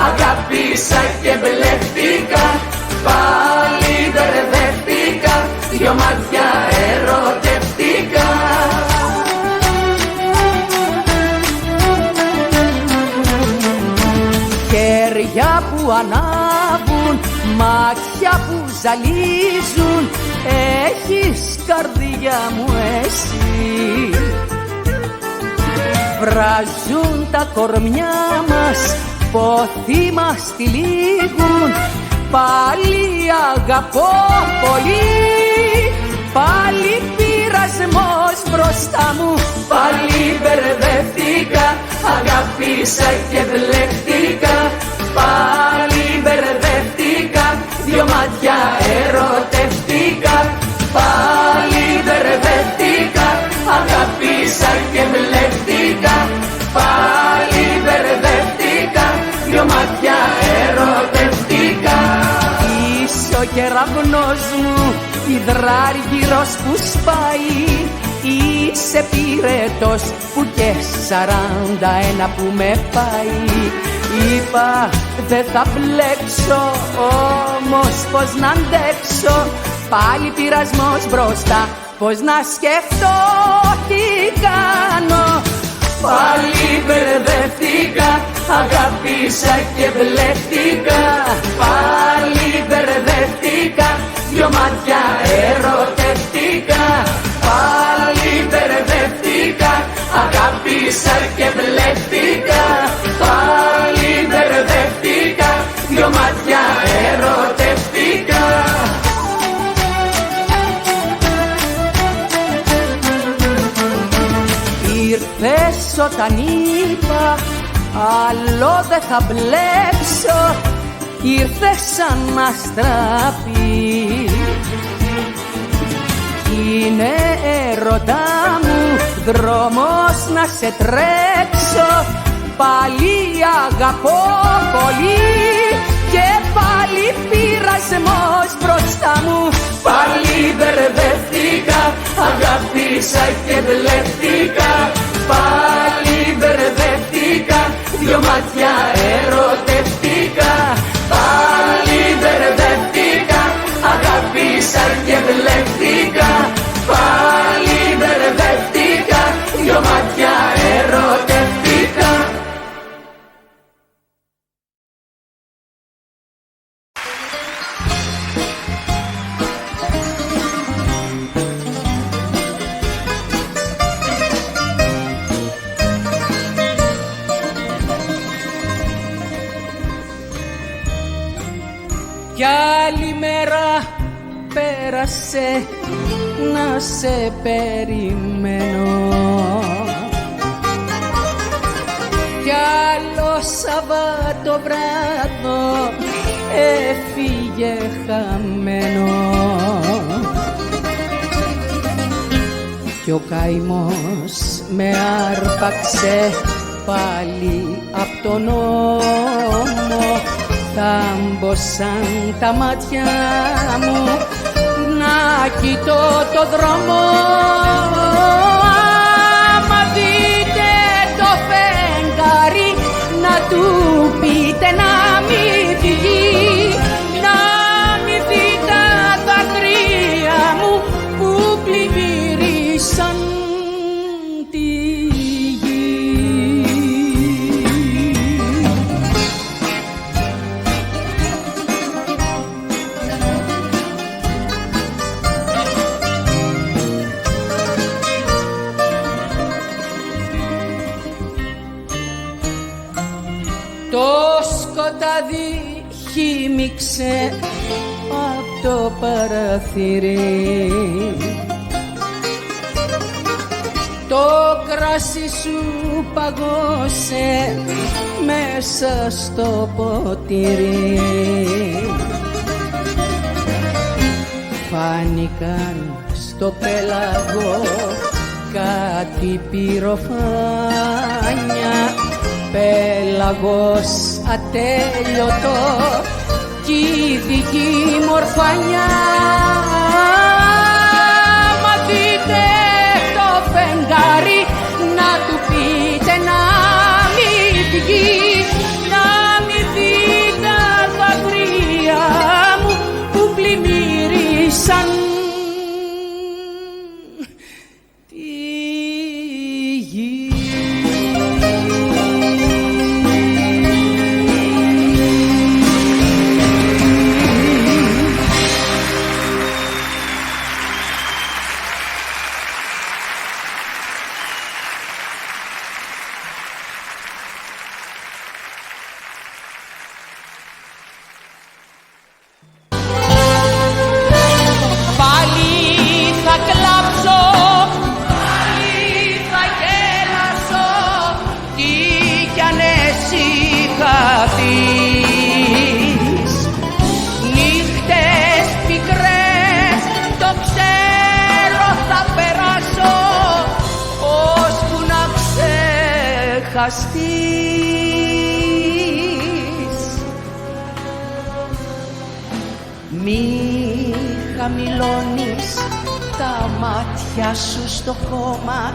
αγάπησα και μπλέχτηκα. Πάλι μπερδεύτηκα, δυο μάτια ερωτεύτηκα. Χέρια που ανάβουν, μάτια που ζαλίζουν, έχεις καρδιά μου εσύ. Βράζουν τα κορμιά μας, πόθοι μας τυλίγουν. Πάλι αγαπώ πολύ, πάλι πειρασμός μπροστά μου. Πάλι μπερδεύτηκα, αγάπησα και μπλέχτηκα. Πάλι μπερδεύτηκα, δυο μάτια ερωτεύτηκα. Πάλι μπερδεύτηκα, αγάπησα και μπλέχτηκα. Πάλι μπερδεύτηκα, δυο μάτια ερωτεύτηκα. Είσαι ο κεραυνός μου, υδράργυρος που σπάει. Είσαι πυρετός που και 41 που με πάει. Είπα δεν θα μπλέξω, όμως πως να αντέξω. Πάλι πειρασμός μπροστά, πως να σκεφτώ τι κάνω. Πάλι αγάπησα και μπλέχτηκα, πάλι μπερδεύτηκα, δυο μάτια ερωτεύτηκα, πάλι μπερδεύτηκα, αγάπησα και μπλέχτηκα, πάλι μπερδεύτηκα, δυο μάτια ερωτεύτηκα. Ήρθες όταν είπα άλλο δεν θα μπλέξω, ήρθες σαν αστραπή. Είναι έρωτά μου δρόμος να σε τρέξω, πάλι αγαπώ πολύ και πάλι πειρασμός μπροστά μου. Πάλι μπερδεύτηκα, αγάπησα και μπλέχτηκα, πάλι μπερδεύτηκα, δυο μάτια ερωτεύτηκα, πάλι μπερδεύτηκα, αγάπησα και μπλέχτηκα, πάλι μπερδεύτηκα, δυο μάτια ερωτεύτηκα. Κι άλλη μέρα πέρασε να σε περιμένω, κι άλλο Σαββατοβράδο έφυγε χαμένο, κι ο καημός με άρπαξε πάλι απ' τον νόμο. Θάμπωσαν τα μάτια μου να κοιτώ το δρόμο. Άμα δείτε το φεγγάρι να του πείτε να μην φυγεί, να μην δει τα δάκρυα μου που πλημμύρισαν τη γη. Το σκοτάδι χύμιξε απ' το παραθύρι, το κράσι σου παγώσε μέσα στο ποτήρι. Φάνηκαν στο πέλαγο κάτι πυροφάνια, πέλαγος ατέλειωτο κι η δική μορφάνια. Μα δείτε το φεγγάρι να του πείτε να μην φυγεί, να μην δει τα δάκρυα μου που πλημμύρισαν τη γη. Νύχτες πικρές, το ξέρω θα περάσω, ώσπου να ξεχαστείς. Μη χαμηλώνεις τα μάτια σου στο χώμα,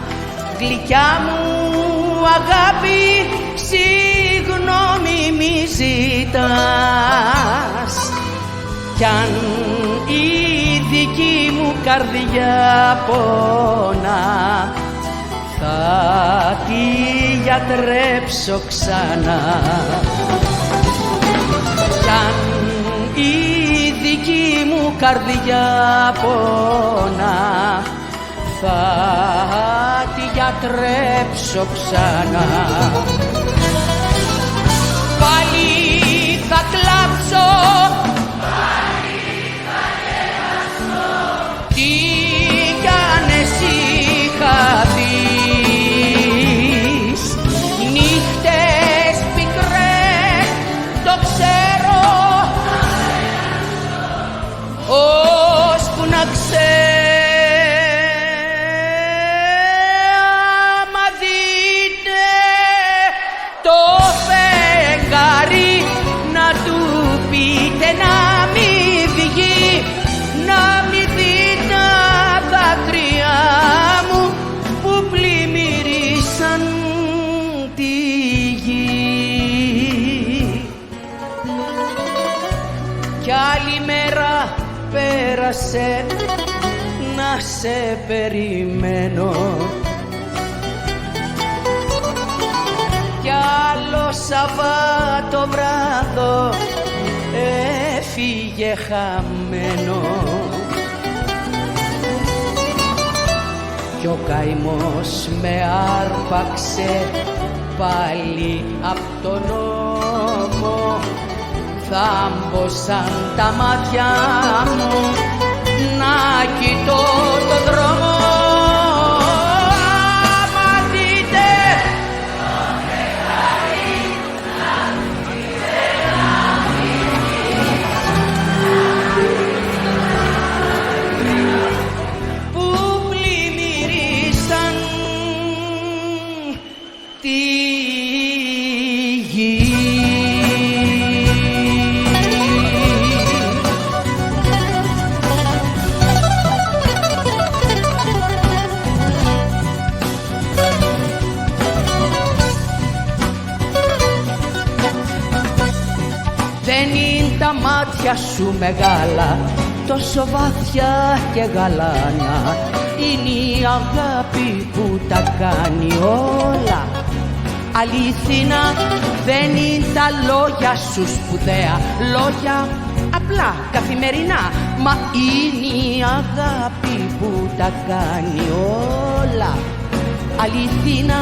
γλυκιά μου αγάπη, συγγνώμη μη ζητάς. Κι αν η δική μου καρδιά πονά, θα τη για γιατρέψω ξανά. Κι αν η δική μου καρδιά πονά, θα τη γιατρέψω ξανά. Πάλι θα κλάψω, πάλι θα γελάσω, τι κι αν εσύ χαθείς. Νύχτες πικρές, το ξέρω, ώσπου να άμα δείτε το φεγγάρι, να του πείτε να μη βγει, να μη δει τα δάκρυα μου που πλημμύρισαν τη γη. Κι άλλη μέρα πέρασε να σε περιμένω, κι άλλο Σαββατοβράδο έφυγε χαμένο. Κι ο καημός με άρπαξε πάλι απ' τον νόμο. Θάμπωσαν τα μάτια μου να κοιτώ το δρόμο. Άμα δείτε το φεγγάρι, να δείτε να φύγει, που πλημμύρισαν τη γη. Δεν είναι τα μάτια σου μεγάλα, τόσο βαθιά και γαλάνα, είναι η αγάπη που τα κάνει όλα αληθινά. Δεν είναι τα λόγια σου σπουδαία, λόγια απλά καθημερινά, μα είναι η αγάπη που τα κάνει όλα αληθινά.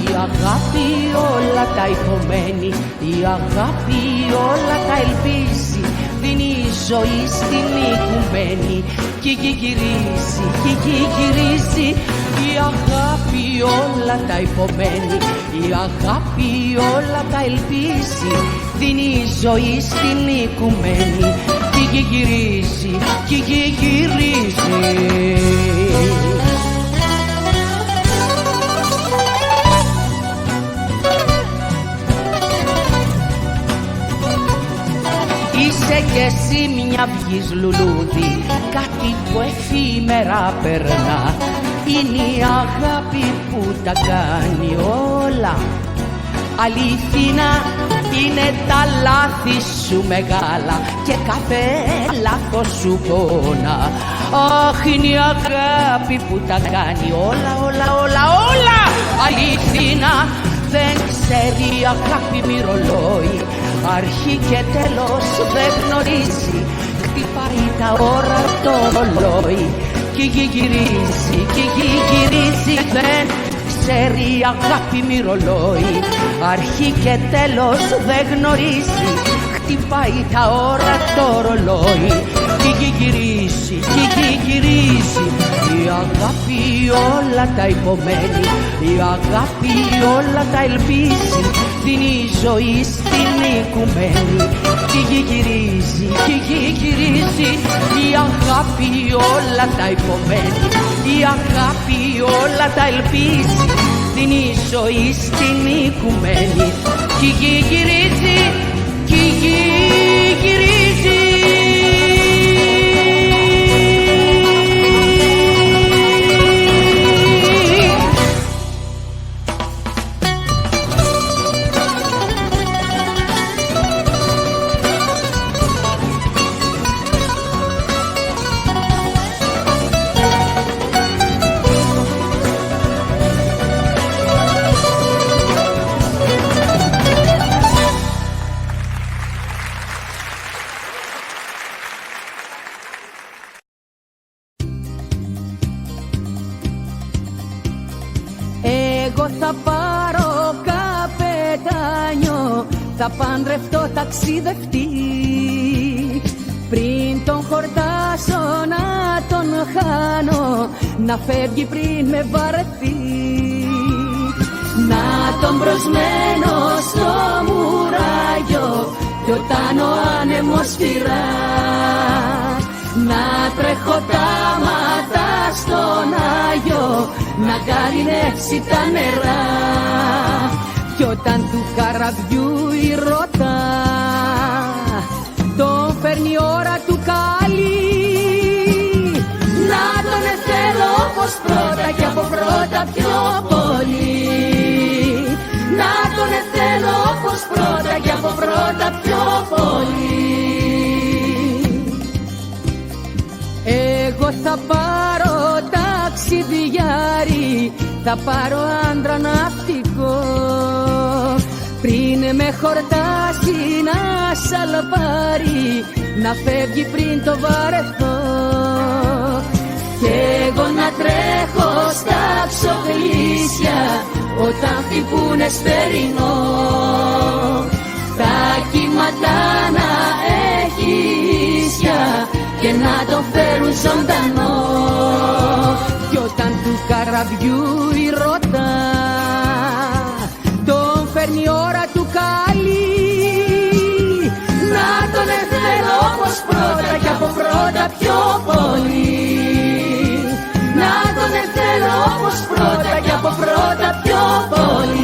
Η αγάπη όλα τα υπομένει, η αγάπη όλα τα ελπίζει, δίνει ζωή στην οικουμένη κι γυρίζει, κι γυρίζει. Η αγάπη όλα τα υπομένει, η αγάπη όλα τα ελπίζει, δίνει ζωή στην οικουμένη κι γυρίζει, κι γυρίζει. Είσαι κι εσύ μια βγής λουλούδι, κάτι που εφήμερα περνά. Είναι η αγάπη που τα κάνει όλα αληθινά. Είναι τα λάθη σου μεγάλα και κάθε λάθος σου πόνα. Αχ, είναι η αγάπη που τα κάνει όλα, όλα, όλα, όλα αληθινά. Δεν ξέρει η αγάπη μυρολόι, αρχή και τέλος δεν γνωρίζει. Χτυπάει τα ώρα το ρολόι κι γυρίζει, κι γυρίζει. Δεν ξέρει η αγάπη μυρολόι, αρχή και τέλος δεν γνωρίζει. Χτυπάει τα ώρα το ρολόι κι γυρίζει, κι γυρίζει. Η αγάπη όλα τα υπομένει, η αγάπη όλα τα ελπίζει, δίνει ζωή στην οικουμένη κι γυρίζει, κι γυρίζει. Η αγάπη όλα τα υπομένει, η αγάπη όλα τα ελπίζει, δίνει ζωή στην οικουμένη κι γυρίζει, κι γυρίζει. Εγώ θα πάρω καπετάνιο, θα παντρευτώ ταξιδευτή. Πριν τον χορτάσω να τον χάνω, να φεύγει πριν με βαρεθεί. Να τον προσμένω στο μουράγιο κι όταν ο άνεμος φυρά, να τρέχω τα μάτα στον Άγιο, να καληνεύσει τα νερά. Κι όταν του καραβιού η ρότα τον φέρνει η ώρα του καλή, να τον θέλω όπως πρώτα κι από πρώτα πιο πολύ. Να τον θέλω όπως πρώτα κι από πρώτα πιο πολύ. Εγώ θα πάρω ταξιδιάρι, θα πάρω άντρα ναυτικό, πριν με χορτάσει να σαλπάρει, να φεύγει πριν το βαρεθώ. Κι εγώ να τρέχω στα ξοχλήσια όταν χτυπούνε στερινό, τα κύματα να έχει ίσια και να τον φέρουν ζωντανό. Κι όταν του καραβιού η ρότα τον φέρνει η ώρα του καλή, να τον θέλω όπως πρώτα κι από πρώτα πιο πολύ. Να τον θέλω όπως πρώτα κι από πρώτα πιο πολύ.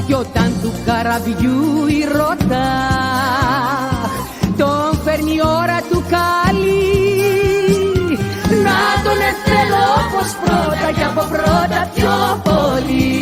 Κι όταν του καραβιού η ρότα τον φέρνει η ώρα του καλή, να τον θέλω όπως πρώτα κι από πρώτα πιο πολύ.